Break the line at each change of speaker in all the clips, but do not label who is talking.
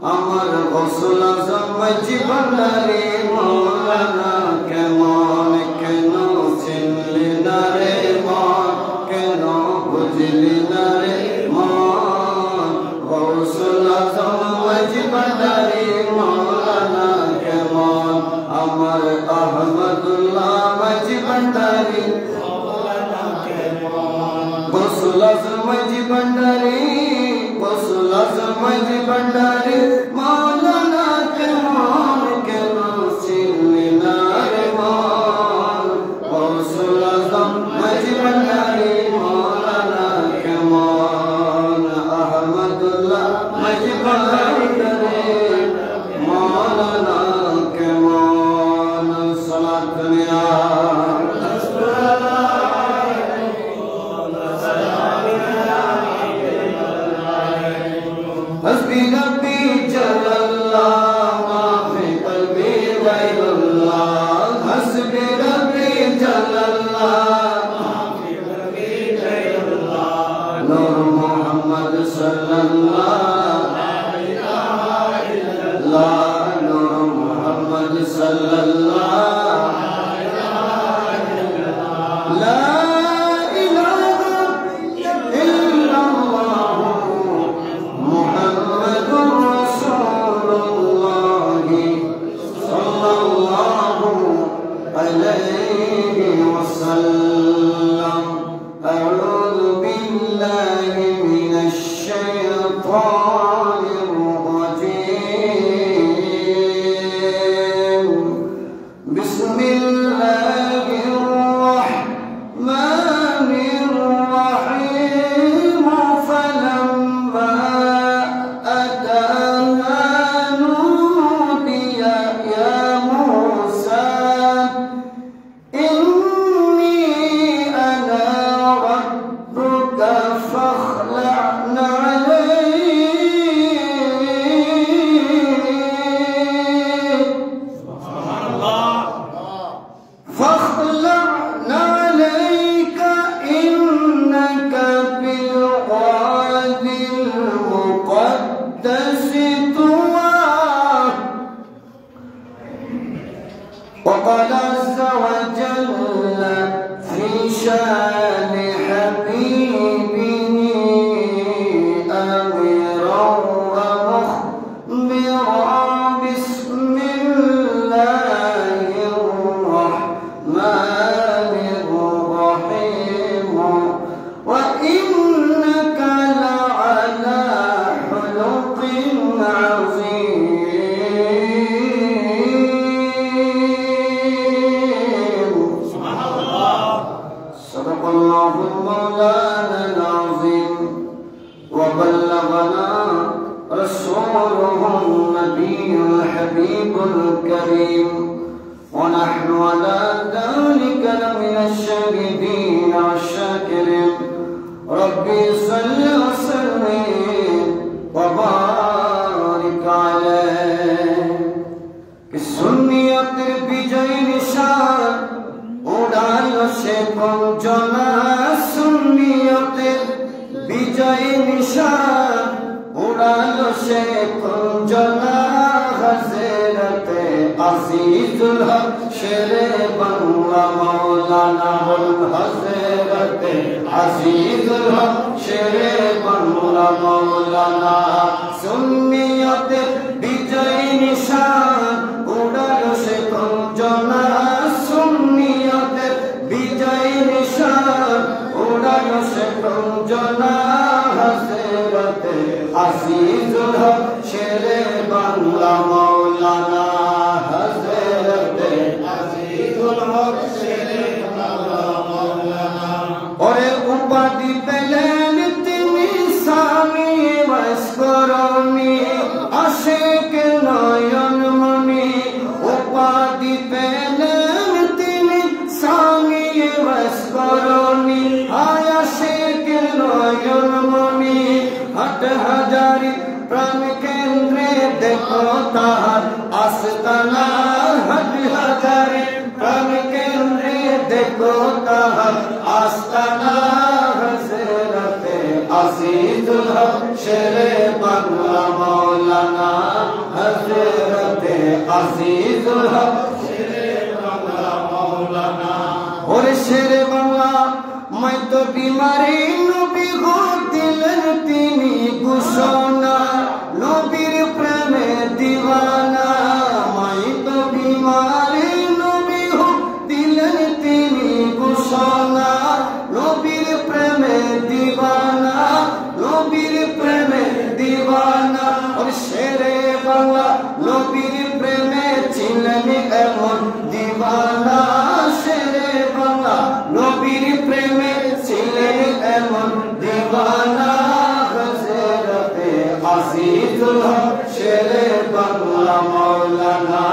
আমার গৌসুল আজম মজি ভান্ডারি মৌলানা কেমন কেন চিনলি না রে মন কেন বুঝলি না রে মন গৌসুল আজম মজি ভান্ডারি মৌলানা কেমন আমার আহমদুল্লাহ মজি ভান্ডারি মৌলানা কেমন গৌসুল আজম মজি ভান্ডারি গৌসুল আজম মজি ভান্ডারি মৌলানা কেমন কেন চিনলি না রে মন গৌসুল আজম মজি ভান্ডারি মৌলানা কেমন আহমদুল্লাহ মজি ভান্ডারি মৌলানা কেমন সালাত দুনিয়া حسبي ربي جل الله ما في قلبي غير الله حسبي ربي جل الله ما في قلبي غير الله نور محمد صلى الله لا إله إلا الله نور محمد صلى الله لا إله إلا الله لا عليه وسلم أعوذ بالله من الشيطان الرجيم بسم الله الرحمن الرحيم فلما أتاها نودي يا موسى وقال عز وجل في شان حبيبه أميرا ومخبرا بسم الله الرحمن الرحيم وإنك لعلى خلق عظيم صدق الله مولانا العظيم وبلغنا رسوله النبي الحبيب الكريم ونحن على ذلك لمن الشاهدين والشاكرين ربي صل وسلم وبارك عليه السنية بجاي نشان উড়ালো সে কঞ্চনা সুন্নিয়তের বিজয় নিশান উড়ালো সে কঞ্চনা হযরতে আজিজুল হক শেরে বাংলা মাওলানা হযরতে আজিজুল হক শেরে বাংলা মাওলানা সুন্নিয়তের বিজয় নিশান উড়ালো সে কঞ্চনা সুন্নিয়তের বিজয় নিশান উড়ালো সে কঞ্চনা হযরতে আজিজুল হক শেরে বাংলা মাওলানা হযরতে আজিজুল হক শেরে বাংলা মাওলানা ওরে উপাধি পেলেন তিনি স্বামী ভাস্করণী আশিক নয়নমণি উপাধি পেলেন তিনি স্বামী ভাস্করণী আশিক নয়নমণি হাট হাজারি প্রাণ কেন্দ্রে দেখো তাহার আস্তানা হাট হাজারি প্রাণ কেন্দ্রে দেখো তাহার আস্তানা হযরতে আজিজুল হক শেরে বাংলা মাওলানা হযরতে আজিজুল হক और शेर बांग्ला मैं तो बीमारी नबी को दिलन तीनी घोषणा नबीर प्रेमे दीवाना मैं तो बीमारी नबी को दिलन तीनी घोषणा नबीर प्रेमे दीवाना नबीर प्रेमे दीवाना और शेर बांग्ला नबीर प्रेमे चिलन एमन दीवाना नबीर प्रेमे ছিলেন এমন দিওয়ানা হযরতে আজিজুল হক শেরে বাংলা মাওলানা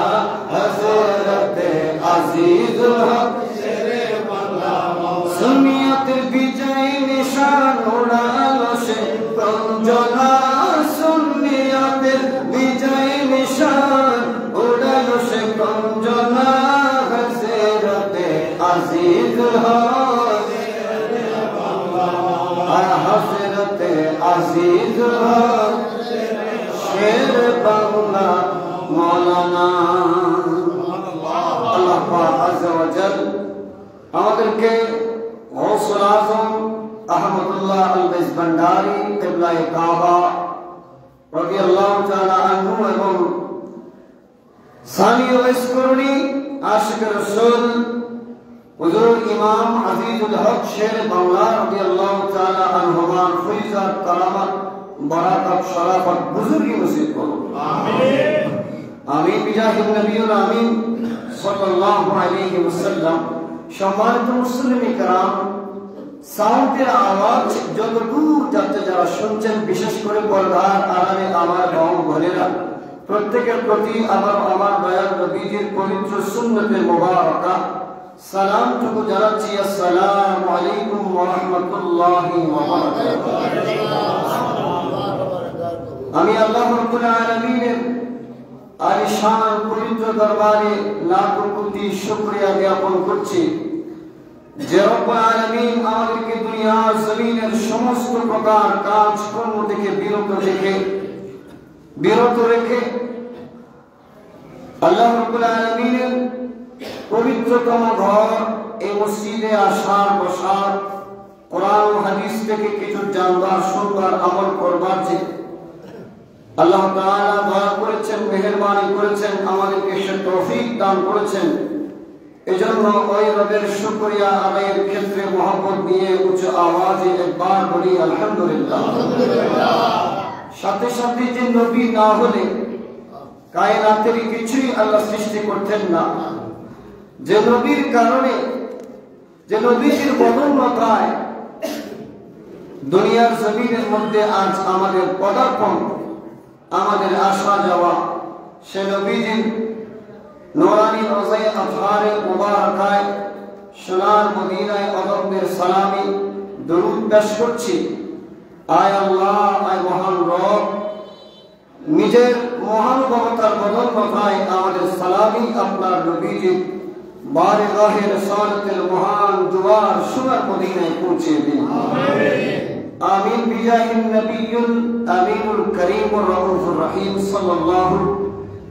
হযরতে আজিজুল হক শেরে বাংলা মাওলানা সুন্নিয়তের বিজয় নিশান উড়ালো সে গঞ্জনা সুন্নিয়তের বিজয় নিশান উড়ালো সে গঞ্জনা হযরতে আজিজুল হক হযরতে আজিজুল হক শের বাংলা মাওলানা আল্লাহ পাক আযজা ওয়া জাল আমাদেরকে গৌসুল আযম আহমদুল্লাহ আল-বাইস ভান্ডারী কিবলায়ে কাবা রাদিয়াল্লাহু তাআলা আনহু এবং সানি ওয়াইস করুনি আশিক রাসূল হুজুর ইমাম আজিজুল হক শের বাংলা রাদিয়াল্লাহু তাআলা আনহুমার ফয়জাত কারামাত বারাকাত শরাফত বুজুর্গি নসিব করুন আমিন আমিন বিজাহিন নবিয়ুল আমিন সাল্লাল্লাহু আলাইহি ওয়াসাল্লাম সম্মানিত মুসলিম کرام সাউন্ডের আওয়াজ যত দূর যাচ্ছে যারা শুনছেন বিশেষ করে পর্দার আড়ালে আমার বাবা বোনেরা প্রত্যেকের প্রতি আমার দয়াল নবীজির পবিত্র সুন্নতে মুবারাকা সালাম টুকু জানাচ্ছি আসসালামু আলাইকুম ওয়া রাহমাতুল্লাহি ওয়া বারাকাতুহু আমি আল্লাহ রাব্বুল আলামিনের আলিশান পবিত্র দরবারে লাখো কোটি শুকরিয়া জ্ঞাপন করছি যে রব্বুল আলামিন আমাদেরকে দুনিয়ার জমিনের সমস্ত প্রকার কাজকর্ম থেকে বিরত রেখে আল্লাহ রাব্বুল আলামিনের পবিত্রতম ঘর এই মসজিদে আসার বসার কোরআন ও হাদিস থেকে কিছু জানবার শুনবার আমল করবার যে আল্লাহ তাআলা দয়া করেছেন মেহেরবানি করেছেন আমাদেরকে সে তৌফিক দান করেছেন এজন্য ওই রবের শুকরিয়া আদায়ের ক্ষেত্রে মহব্বত নিয়ে উচ্চ আওয়াজে একবার বলি আলহামদুলিল্লাহ সাথে সাথে যে নবী না হলে কায়নাতের কিছুই আল্লাহ সৃষ্টি করতেন না যে নবীর কারণে যে নবীর বদৌলতায় দুনিয়ার জমিনের মধ্যে আজ আমাদের পদার্পণ আমাদের আসা যাওয়া সে নবীজির নূরানি রোজায়ে আতহারে মুবারাকায় সোনার মদিনায় অদম্যের সালামি দরুদ পেশ করছি আয় আল্লাহ আয় মহান রব নিজের মহানুভবতার বদৌলতায় আমাদের সালামি আপনার নবীজির বারগাহে রিসালাতের মহান দুয়ার সোনার মদিনায় পৌঁছে দিন আমিন আমিন বিজাহিন নবিয়ুল আমিনুল করিমুর রাউফুর রহিম সাল্লাল্লাহু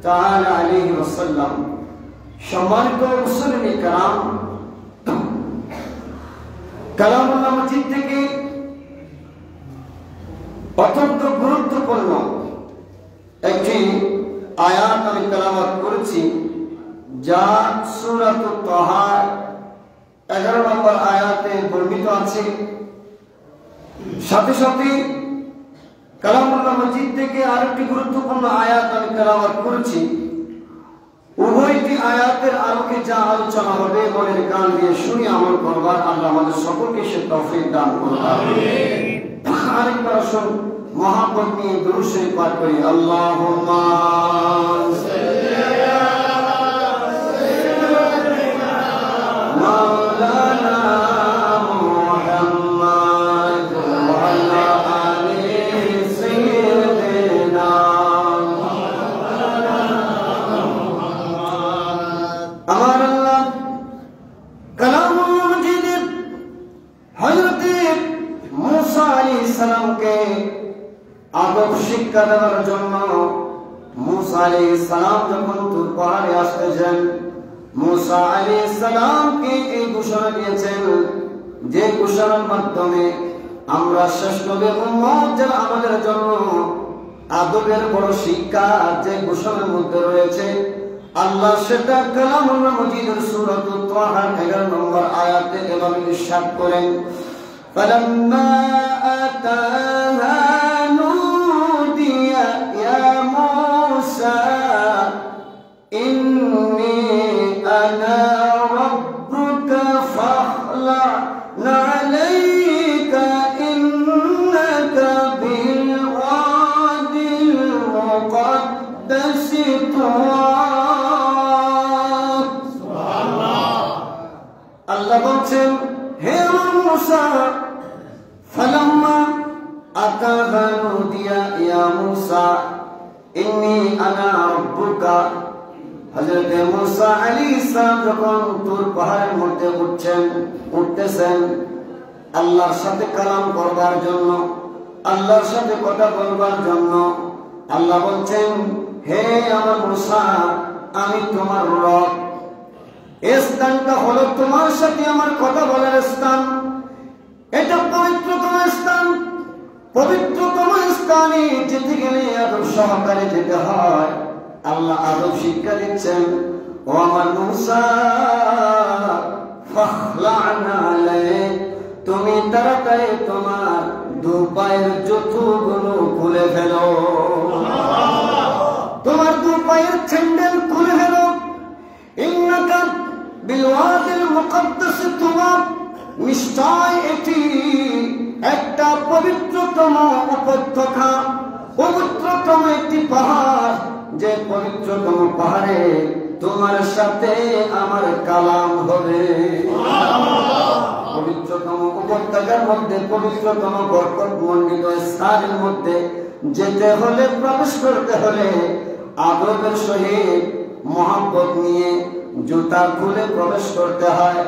তাআলা আলাইহি ওয়াসাল্লাম সম্মানিত মুসলিম کرام কালামুল্লাহ মসজিদ থেকে অত্যন্ত গুরুত্বপূর্ণ একটি আয়াত আমি তেলাওয়াত করেছি যা সূরাতুত তাহা 11 নম্বর আয়াতে বর্ণিত আছে সাথে সাথে কালামুল্লাহ মসজিদ থেকে আরেকটি গুরুত্বপূর্ণ আয়াত আমি তেলাওয়াত করেছি উভয়টি আয়াতের আলোকে যা আলোচনা হবে মনের কান দিয়ে শুনে আমল করবার আল্লাহ আমাদের সকলকে সে তৌফিক দান করুন আমিন আরেকবার আসুন মহব্বত নিয়ে দুরূদ শরীফ পাঠ করি আল্লাহুম্মা সাল্লি আলা সাইয়্যিদিনা মাওলানা মুহাম্মদ ওয়া আলা আলি সাইয়্যিদিনা মাওলানা মুহাম্মদ আমার আল্লাহ কালামুল মজিদ হযরত মুসা আলাইহিস সালামকে আদব শিক্ষা দেওয়ার জন্য মুসা আলাইহিস সালাম যখন তুর পাহাড়ে আসতেছেন, মুসা আলাইহিস সালামকে এই ঘোষণা দিয়েছেন, যে ঘোষণার মাধ্যমে আমরা শ্রেষ্ঠ নবীর উম্মত যারা আমাদের জন্য আদবের বড় শিক্ষা যে ঘোষণার মধ্যে রয়েছে, আল্লাহ সেটা কালামুল্লাহ মজিদের সূরাতুত তাহার 11 নম্বর আয়াতে এভাবে ইরশাদ করেন, ফালাম্মা আতাহা নুদিয়া ইয়া মুসা ইন্নী আনা রাব্বুকা ফাখলা' আলাইকা ইন্নাকা বিল ওয়াদিল মুকদ্দাসি তুওয়া। আল্লাহ বলছেন, হে মুসা, ফালাম্মা আতাহা নুদিয়া ইয়া মুসা ইন্নী আনা রাব্বুকা। হযরত মুসা আলাইহিস সালাম যখন তুর পাহাড়ের মধ্যে উঠতেছেন আল্লাহর সাথে কালাম করবার জন্য, আল্লাহর সাথে কথা বলবার জন্য, আল্লাহ বলছেন, হে আমার মুসা, আমি তোমার রব। এই স্থানটা হলো তোমার সাথে আমার কথা বলার স্থান। এটা পবিত্রতম স্থান। পবিত্রতম স্থানে যেতে গেলে আদব সহকারে যেতে হয়। আল্লাহ আদব শিক্ষা দিচ্ছেন, ও আমার মুসা, ফাখলা'না আলাইক, তুমি তাড়াতাড়ি তোমার দু পায়ের জুতোগুলো খুলে ফেলো, তোমার দু পায়ের স্যান্ডেল খুলে ফেলো। ইন্নাকা বিল ওয়াদিল মুকদ্দাস তুওয়া, নিশ্চয় এটি একটা পবিত্রতম উপত্যকা, পবিত্রতম একটি পাহাড়, যে পবিত্রতম পাহাড়ে তোমার সাথে আমার কালাম হবে। পবিত্রতম উপত্যকার মধ্যে, পবিত্রতম বরকতমণ্ডিত স্থানের মধ্যে যেতে হলে, প্রবেশ করতে হলে আদবের সহিত মহব্বত নিয়ে জুতা খুলে প্রবেশ করতে হয়।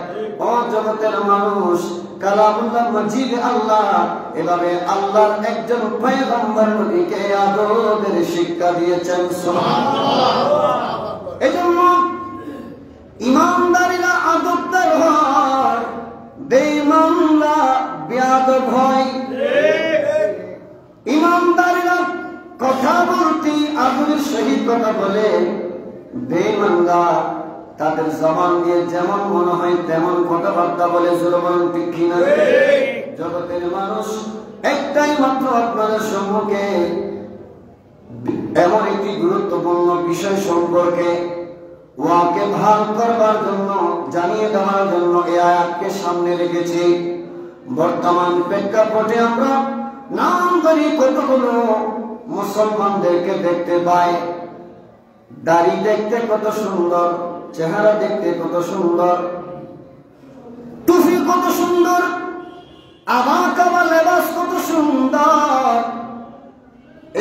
ও জগতের মানুষ, কালামুল্লাহ মজিদ আল্লাহ এভাবে আল্লাহর একজন পয়গম্বর নবীকে আদবের শিক্ষা দিয়েছেন। সুবহানাল্লাহ। এজন্য ইমানদারেরা আদবদার হয়, বেঈমানরা বেয়াদব হয়। ইমানদারেরা কথা বলতে আদবের সহিত কথা বলে, বেঈমানরা তাদের জবান দিয়ে যেমন মনে হয় তেমন কথাবার্তা বলে। জোরবান ঠিক কিনা? জগতের মানুষ একটাই মাত্র আপনাদের সম্মুখে এমন একটি গুরুত্বপূর্ণ বিষয় সম্পর্কে ওয়াকে ভাল করবার জন্য, জানিয়ে দেওয়ার জন্য এই আয়াতকে সামনে রেখেছি। বর্তমান প্রেক্ষাপটে আমরা নাম করি কতগুলো মুসলমানদেরকে দেখতে পাই, দাড়ি দেখতে কত সুন্দর, চেহারা দেখতে কত সুন্দর, টুপি কত সুন্দর, আবা লেবাস কত সুন্দর।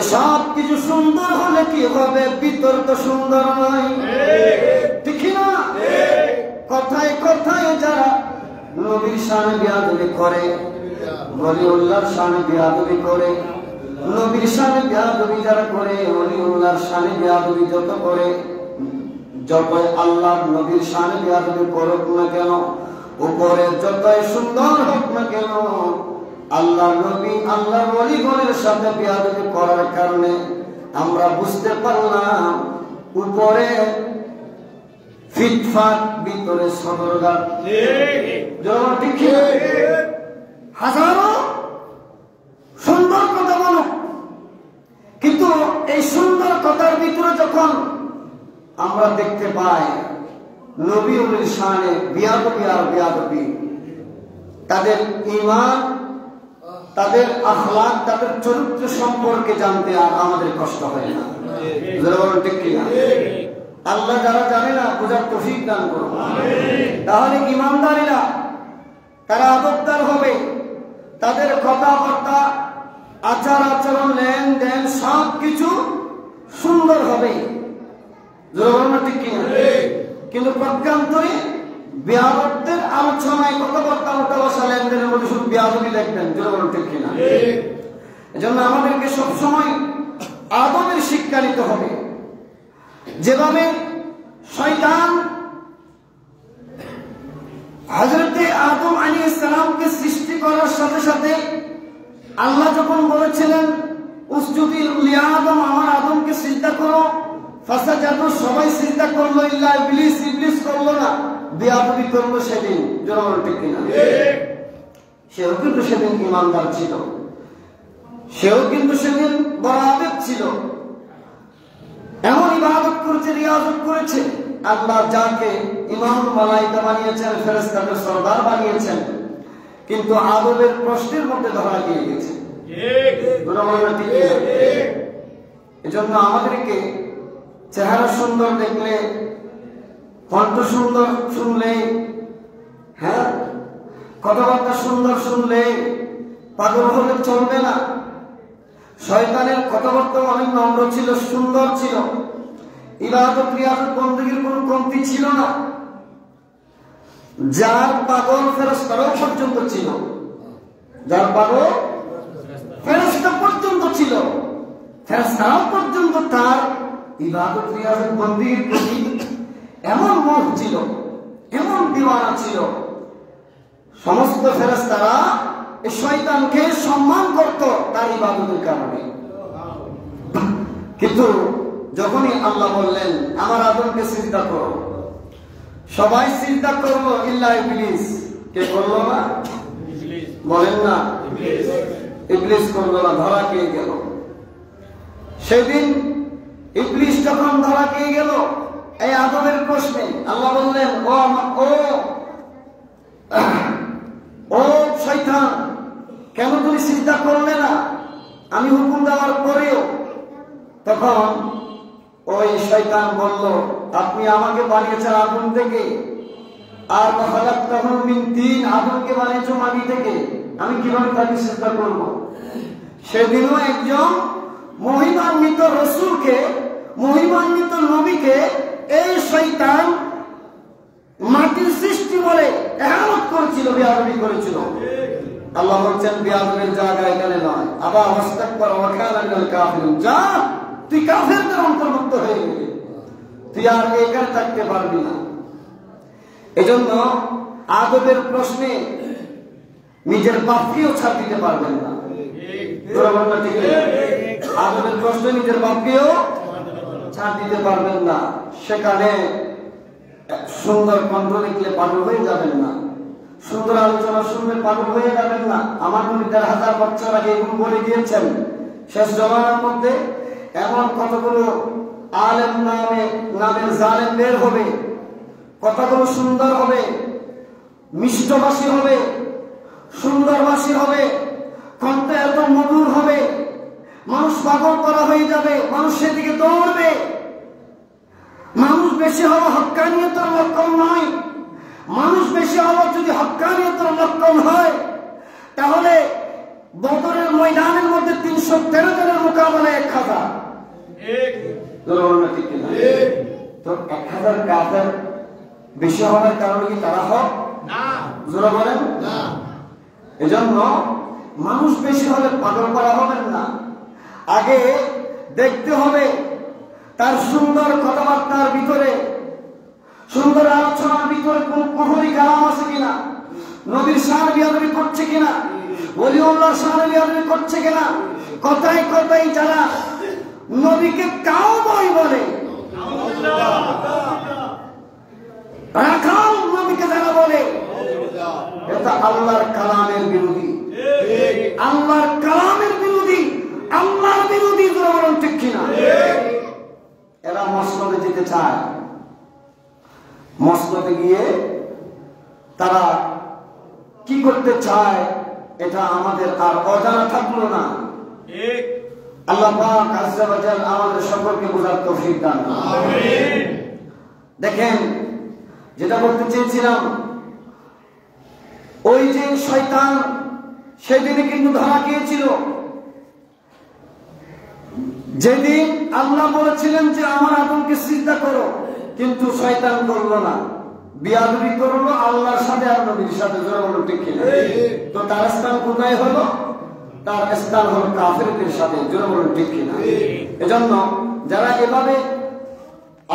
এসব কিছু সুন্দর হলে কি হবে? ভিতর তো সুন্দর নয়, ঠিক না? কথায় কথায় যারা নবীর শানে বেয়াদবি করে, ওলিউল্লাহর শানে বেয়াদবি করে, নবীর শানে বেয়াদবি যারা করে, ওলিউল্লাহর শানে বেয়াদবি যত করে, যতই আল্লাহর নবীর শানে বেয়াদবি করুক না কেন, উপরে যতই সুন্দর হোক না কেন, আল্লাহর নবী আল্লাহর ওলিগণের সাথে বেয়াদবি করার কারণে আমরা বুঝতে পারলাম উপরে ফিটফাট, ভিতরে সদরঘাট। ঠিক, হাজারো সুন্দর কথা বলো, কিন্তু এই সুন্দর কথার ভিতরে যখন আমরা দেখতে পাই নবী ওলির শানে বেয়াদবি আর বেয়াদবি, তাদের ঈমান, তাদের আখলাক, তাদের চরিত্র সম্পর্কে জানতে আর আমাদের কষ্ট হয় না। ঠিক কিনা? আল্লাহ যারা জানে না বোঝার তৌফিক দান করুন। তাহলে ঈমানদারেরা তারা আদবদার হবে, তাদের কথাবার্তা, আচার আচরণ, লেনদেন সব কিছু সুন্দর হবে। ঠিক কিনা? কিন্তু প্রজ্ঞান্তরে বেয়াদবদের আলোচনায় কথাবার্তা, ওঠা বসা, লেনদেনের মধ্যে শুধু বেয়াদবি দেখবেন। ঠিক কিনা? এজন্য আমাদেরকে সবসময় আদবের শিক্ষা নিতে হবে। যেভাবে শয়তান হযরতে আদম আলাইহিস সালামকে সৃষ্টি করার সাথে সাথে আল্লাহ যখন বলেছিলেন উসজুদি লিআদম, আমার আদমকে সিজদা করো, ফাসাজাদু, সবাই সিজদা করলো ইল্লা ইবলিস, ইবলিস করলো না, বেয়াদবি করলো সেদিন। জোরে ঠিক কিনা? সেও কিন্তু সেদিন ঈমানদার ছিল, সেও কিন্তু সেদিন বড় আবেদ ছিল, এমন ইবাদত করেছে, রিয়াজত করেছে। আল্লাহ যাকে ইমাম মালাইকা বানিয়েছেন, ফেরেশতাদের সরদার বানিয়েছেন, কিন্তু আদবের প্রশ্নের মধ্যে ধরা দিয়ে গেছে। এজন্য আমাদেরকে চেহারা সুন্দর দেখলে, কণ্ঠ সুন্দর শুনলে, হ্যাঁ, কথাবার্তা সুন্দর শুনলে পাগল হলে চলবে না। শয়তানের কথাবার্তা অনেক নম্র ছিল, সুন্দর ছিল, ইবাদত রিয়াজত বন্দেগীর কোনো কমতি ছিল না। যার পাগল ফেরেশতারাও পর্যন্ত ছিল, যার পাগল ফেরেশতা পর্যন্ত ছিল, ফেরেশতারাও পর্যন্ত তার ইবাদত রিয়াজত বন্দেগীর প্রতি এমন মোহ ছিল, এমন দিওয়ানা ছিল, সমস্ত ফেরেশতারা এই শয়তানকে সম্মান করত তার ইবাদতের কারণে। কিন্তু যখনই আল্লাহ বললেন আমার আদমকে সিজদা করো, সবাই সিজদা করলো ইল্লা ইবলিস। কে করলো না? বলেন না, ইবলিস করলো না, ধরা খেয়ে গেল। সেদিন ইবলিস যখন ধরা খেয়ে গেল এই আদমের প্রশ্নে, আল্লাহ বললেন ও শয়তান, কেন তুমি সিজদা করলে না আমি হুকুম দেওয়ার পরেও? তখন ওই শয়তান বলল, আপনি আমাকে বানিয়েছেন আগুন থেকে, আর খালাকতাহু মিন তিন, আদমকে বানিয়েছেন মাটি থেকে, আমি কিভাবে তাকে সিজদা করব? সেদিনও একজন মহিমান্বিত রাসূলকে, মহিমান্বিত নবীকে এই শয়তান মাটির সৃষ্টি বলে ইহানত করেছিল, বেয়াদবি করেছিল। আল্লাহ বলছেন বেয়াদবির জায়গা এখানে নয়। আবা ওয়াস্তাকবার ওয়া কানা মিনাল কাফিরিন, যা তুই কাফেরদের অন্তর্ভুক্ত হয়ে গেলি, তুই আর এখানে থাকতে পারবি না। এজন্য আদবের প্রশ্নে নিজের বাপকেও ছাড় দিতে পারবেন না। আদবের প্রশ্নে নিজের বাপকেও ছাড় দিতে পারবেন না। সেখানে সুন্দর কণ্ঠ দেখলে পাগল হয়ে যাবেন না, সুন্দর আলোচনা শুনলে পাগল হয়ে যাবেন না। আমার নবী ১,৫০০ বছর আগে এগুলো বলে গিয়েছেন, শেষ জমানার মধ্যে এমন কতগুলো আলেম নামের জালেম বের হবে, কথাগুলো সুন্দর হবে, মিষ্টভাষী হবে, সুন্দরভাষী হবে, কণ্ঠ এত মধুর হবে, মানুষ পাগল করা হয়ে যাবে, মানুষ সেদিকে দৌড়বে। মানুষ বেশি হওয়া হক্কানিয়তের লক্ষণ নয়। মানুষ বেশি হওয়া যদি হক্কানিয়তের লক্ষণ হয়, তাহলে বদরের ময়দানের মধ্যে ৩১৩ জনের মোকাবেলায় ১,০০০। তো ১,০০০ কাফের বেশি হওয়ার কারণে কি তারা হক? জোরা বলেন না। এজন্য মানুষ বেশি হলে পাগল করা হবেন না। আগে দেখতে হবে তার সুন্দর কথাবার্তার ভিতরে, সুন্দর আলোচনার ভিতরে কোন কুফরি কালাম আছে কিনা, নবীর শান বিয়াদবি করছে কিনা, ওলিউল্লাহর শান বিয়াদবি করছে কিনা। কথায় কথায় যারা নবীকে কাউবয় বলে, রাখাল নবীকে যারা বলে, এটা আল্লাহর কালামের বিরোধী, আল্লাহর কালামের বিরোধী, আল্লাহর বিরোধী। বলুন ঠিক কিনা? এরা মসনদে যেতে চায়, মসনদে গিয়ে তারা কি করতে চায় এটা আমাদের আর অজানা থাকলো না। আল্লাহ পাক আজ্জা ওয়া জাল আমাদের সকলকে বোঝার তৌফিক দান করুন। আমিন। দেখেন, যেটা বলতে চেয়েছিলাম, ওই যে শয়তান সেদিনে কিন্তু ধরা গিয়েছিল। যেদিন আল্লাহ বলেছিলেন যে আমার আদমকে সিজদা করো, কিন্তু শয়তান করলো না, বিয়াদবি করলো আল্লাহর সাথে আর নবীর সাথে। জোরে বলুন ঠিক কিনা? তো তার স্থান কোথায় হলো? তার স্থান হলো কাফেরদের সাথে। জোরে বলুন ঠিক কিনা? এজন্য যারা এভাবে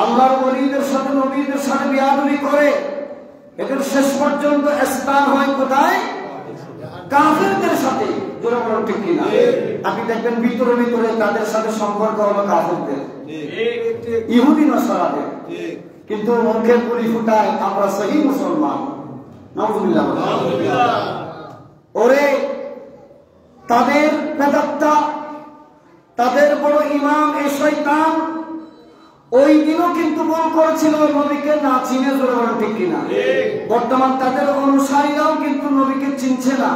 আল্লাহর ওলিদের সাথে নবীদের সাথে বেয়াদবি করে, এদের শেষ পর্যন্ত স্থান হয় কোথায়? কাফেরদের সাথে। ঠিক কিনা? আপনি দেখবেন ভিতরে ভিতরে তাদের সাথে সম্পর্ক হলো কাফেরদের, ইহুদি নাসারাদের, কিন্তু মুখের পুলি ফুটায় আমরা সহি মুসলমান। নাউজুবিল্লাহ। ওরে তাদের প্রেতাত্মা, তাদের বড় ইমাম এই শয়তান ওই দিনও কিন্তু মন করেছিল নবীকে না চিনে। জোরে বলেন ঠিক কিনা? বর্তমান তাদের অনুসারীরাও কিন্তু নবীকে চিনছে না,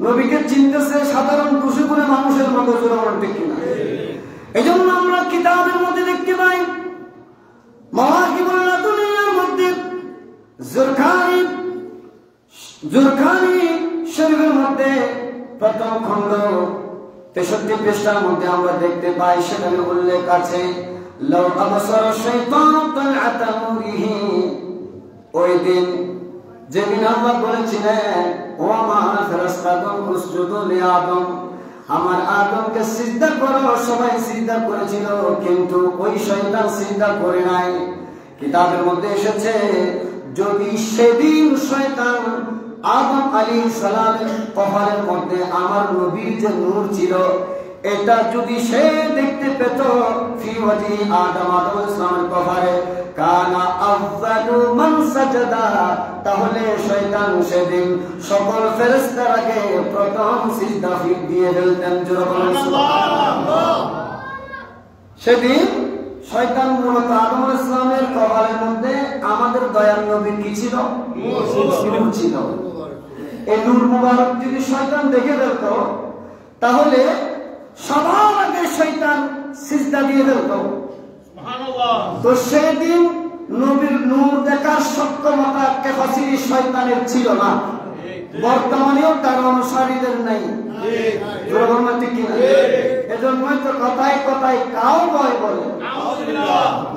নবীকে চিনতেছে সাধারণ টুসুকুনে মানুষের মতো। জোরে বলেন ঠিক কিনা? এই জন্য আমরা কিতাবের মধ্যে দেখতে পাই, মাওয়াকিবুল দুনিয়ার মধ্যে জুরখানি শরীফের মধ্যে প্রথম খণ্ড 63 পৃষ্ঠার মধ্যে আমরা দেখতে পাই, সেখানে উল্লেখ আছে লাউ আবসারা শাইতানু তালআতা নূরিহি। ওই দিন যেদিন আল্লাহ বলেছিলেন ও আমার ফেরেশতাগণ উসজুদু লিআদম, আমার আদমকে সিজদা করো, সবাই সিজদা করেছিল কিন্তু ওই শয়তান সিজদা করে নাই। কিতাবের মধ্যে এসেছে যদি সেদিন শয়তান আদম আলাইহিস সালামের কপালের মধ্যে আমার নবীর যে নূর ছিল এটা যদি সে দেখতে পেত ফি ওয়াজি আদম আলাইহিস সালামের কপালে কানা আফযালু মান সাজাদা, তাহলে শয়তান সেদিন সকল ফেরেশতার আগে প্রথম সিজদা দিয়ে ফেলতেন। জোরে বলেন সুবহানাল্লাহ। সেদিন শয়তান মূলত আদম আলাইহিস সালামের কপালের মধ্যে আমাদের দয়াল নবীর কি ছিল? নূর ছিল। এই নূর মুবারক যদি শয়তান দেখে ফেলত তাহলে সবার আগে শয়তান সিজদা দিয়ে ফেলত। সুবহানাল্লাহ। তো সেদিন নবীর নূর দেখার সক্ষমতা ক্যাপাসিটি শয়তানের ছিল না, বর্তমানেও তার অনুসারীদের নাই। ঠিক কিনা? এজন্যই তো কথায় কথায় কাও ভয় বলে,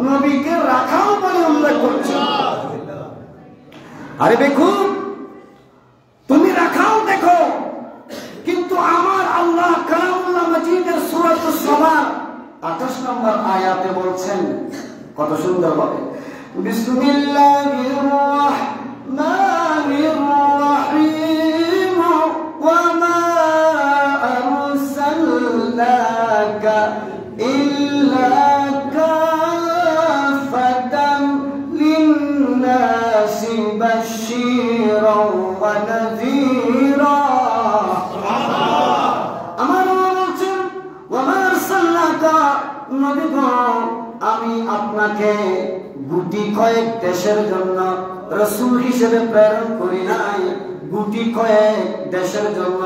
নবীকে রাখাও বলে উল্লেখ করছে। আরে দেখুন, তুমি রাখাও দেখো, কিন্তু আমার আল্লাহ কালামুল্লাহ মাজিদের সূরাতুস সাবা 28 নম্বর আয়াতে বলছেন কত সুন্দর ভাবে, বিসমিল্লাহির রাহমানির রাহিম ওয়া মা আরসালনাকা ইল্লা কাফাতান লিন-নাসি বাশীরাও ওয়া নাযীরা। আমার বলছেন ওয়া মা আরসালনাকা, নবী গো আমি আপনাকে গুটি কয়েক দেশের জন্য রাসূল হিসেবে প্রেরণ করি নাই, গুটি কয়েক দেশের জন্য,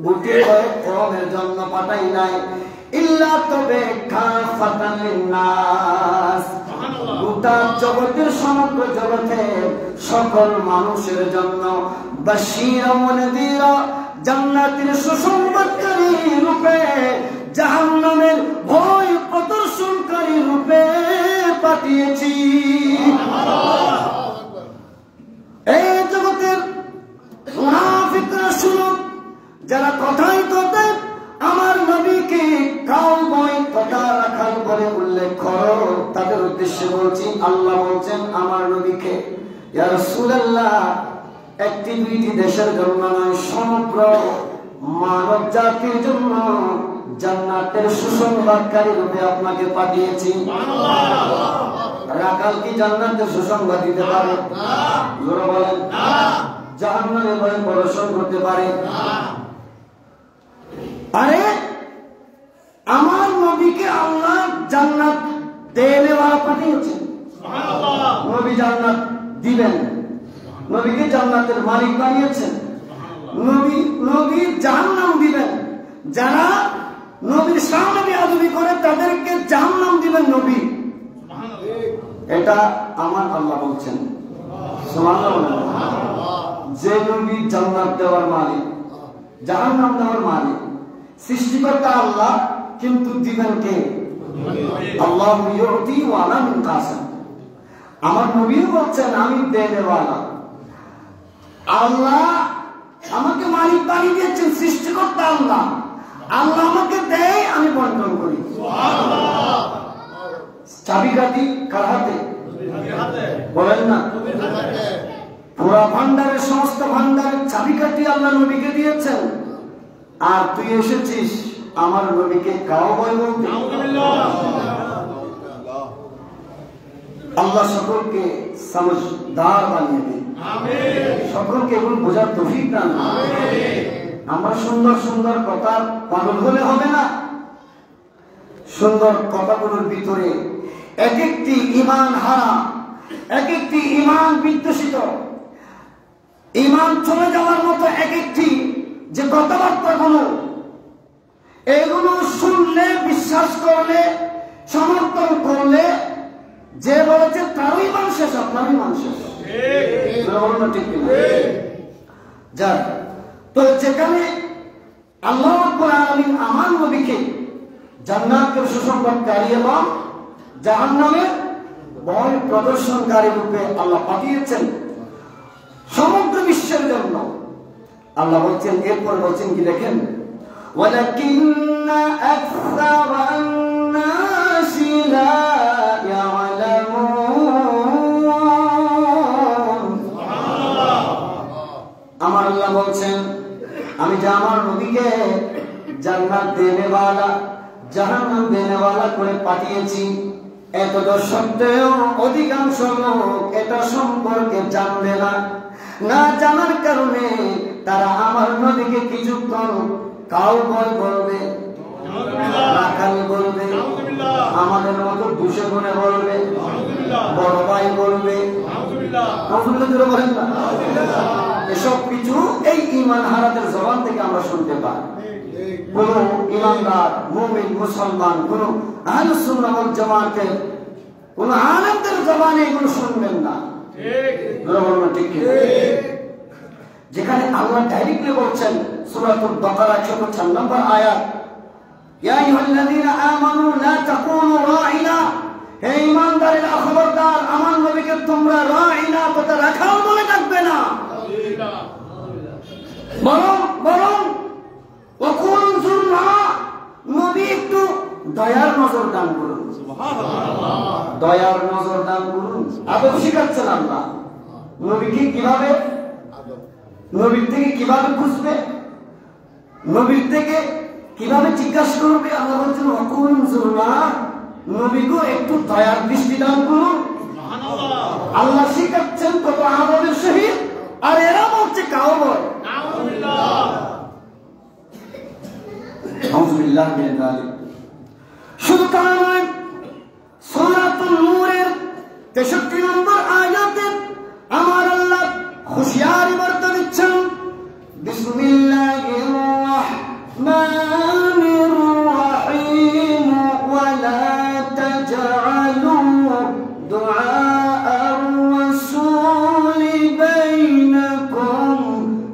গুটি কয়েক কওমের জন্য পাঠাই নাই, ইল্লা তবে কাফাতান লিন-নাস, গোটা জগতের সমগ্র জগতের সকল মানুষের জন্য, বাশীরা ওয়া নাযীরা, জান্নাতের সুসংবাদকারী রূপে, জাহান্নামের ভয় প্রদর্শনকারী রূপে পাঠিয়েছি। এই জগতের মুনাফিকরা শুনো, যারা কথায় কথায় আমার নবীকে কাউবয় কথা রাখাল বলে উল্লেখ করো, তাদের উদ্দেশ্যে বলছি, আল্লাহ বলছেন আমার নবীকে ইয়া রাসূলুল্লাহ একটি দুইটি দেশের জন্য নয়, সমগ্র মানব জাতির জন্য জান্নাতের সুসংবাদকারী রূপে আপনাকে পাঠিয়েছি। রাখাল কি জান্নাতের সুসংবাদ দিতে পারে? জোরে বলেন। জাহান্নামের ভয় প্রদর্শন করতে পারে? আরে আমার নবীকে আল্লাহ জান্নাত দেওয়ার পাঠিয়েছেন। সুবহানাল্লাহ। নবী জান্নাত দিবেন, নবীকে জান্নাতের মালিক বানিয়েছেন। নবী জাহান্নাম দিবেন, যারা নবীর সামনে বেয়াদবি করে তাদেরকে জাহান্নাম দিবেন নবী। এটা আমার আল্লাহ বলছেন। সুবহানাল্লাহ। যে নবী জান্নাত দেওয়ার মালিক, জাহান্নাম দেওয়ার মালিক, সৃষ্টিকর্তা আল্লাহ, কিন্তু দিবেন কে? আল্লাহ ইউতি ওয়া লা মুনকাসাম। আমার নবীও বলছেন আমি দেওয়ালা, আল্লাহ আমাকে মালিক বানিয়ে দিয়েছেন, সৃষ্টিকর্তা আল্লাহ, আল্লাহ আমাকে দেয়, আমি বন্টন করি। সুবহানাল্লাহ। চাবিকাঠি কার হাতে? বলেন না, পুরা ভান্ডারের সমস্ত ভান্ডারের চাবিকাঠি আল্লাহ নবীকে দিয়েছেন। আর তুই এসেছিস আমার নবীকে কাউবয় বলতে। আল্লাহ সকলকে সমঝদার বানিয়ে দিন, সকলকে এগুলো বোঝার তৌফিক দান। আমরা সুন্দর সুন্দর কথা পাগল হলে হবে না। সুন্দর কথাগুলোর ভিতরে এক একটি ঈমান হারা, এক একটি ঈমান বিদ্বেষিত, ঈমান চলে যাওয়ার মতো এক একটি যে কথাবার্তাগুলো, এগুলো শুনলে, বিশ্বাস করলে, সমর্থন করলে যে বলেছে তারও ঈমান শেষ, আপনার ঈমান শেষ। ঠিক যাক, তো যেখানে আল্লাহ রাব্বুল আলামিন আমার নবীকে জান্নাতের সুসংবাদকারী এবং জাহান্নামের ভয় প্রদর্শনকারী রূপে আল্লাহ পাঠিয়েছেন সমগ্র বিশ্বের জন্য। আল্লাহ বলছেন, এরপর বলছেন কি দেখেন, ওয়ালাকিন্না আকসারান নাসি লা ইয়ালামুন। আমার আল্লাহ বলছেন, আমি যে আমার নবীকে জান্নাত দেনেওয়ালা জাহান্নাম দেনেওয়ালা করে পাঠিয়েছি, এত সত্ত্বেও অধিকাংশ লোক এটা সম্পর্কে জানবে না। না জানার কারণে তারা আমার নবীকে কিছুক্ষণ কাউবয় বলবে, রাখাল বলবে, আমাদের মতো দুশো গুণে বলবে, বড় ভাই বলবে। এসব কিছু এই ঈমান হারাদের জবান থেকে আমরা শুনতে পাই। কোন ঈমানদার মুমিন মুসলমান, কোন আহলুস সুন্নাহ ওয়াল জামাতের কোন আলেমদের জবানে এগুলো শুনবেন না। ঠিক যেখানে আল্লাহ ডাইরেক্টলি বলছেন সূরাতুল বাকারা ৪৪ নম্বর আয়াত, ইয়া আইয়ুহাল্লাযীনা আমানু লা তাকুনু রাঈনা, হে ঈমানদারেরা খবরদার আমার নবীকে তোমরা রাঈনা তথা রাখাল বলে ডাকবে না, বরং ওয়াকুনু যুরনা, নবী একটু দয়ার নজর দান করুন। দয়ার নজর দান করুন। আদব শিখাচ্ছেন আল্লাহ নবীকে কিভাবে, নবীর থেকে কিভাবে খুঁজবে, নবীর থেকে কিভাবে জিজ্ঞাসা করবে। আল্লাহ বলছেন ওয়াকুনু যুরনা, নবীকে একটু দয়ার দৃষ্টি দান করুন। আল্লাহ শিখাচ্ছেন কত আদবের সহিত, আর এরা বলছে কাউবয়। শুধু তা নয়, সূরাতুন নূরের ৬৩ নম্বর আয়াতে আমার আল্লাহ হুঁশিয়ারি বার্তা দিচ্ছেন, বিসমিল্লাহির রাহমানির রাহিম, ওয়ালা তাজআলু দুআআর রাসূলি বাইনাকুম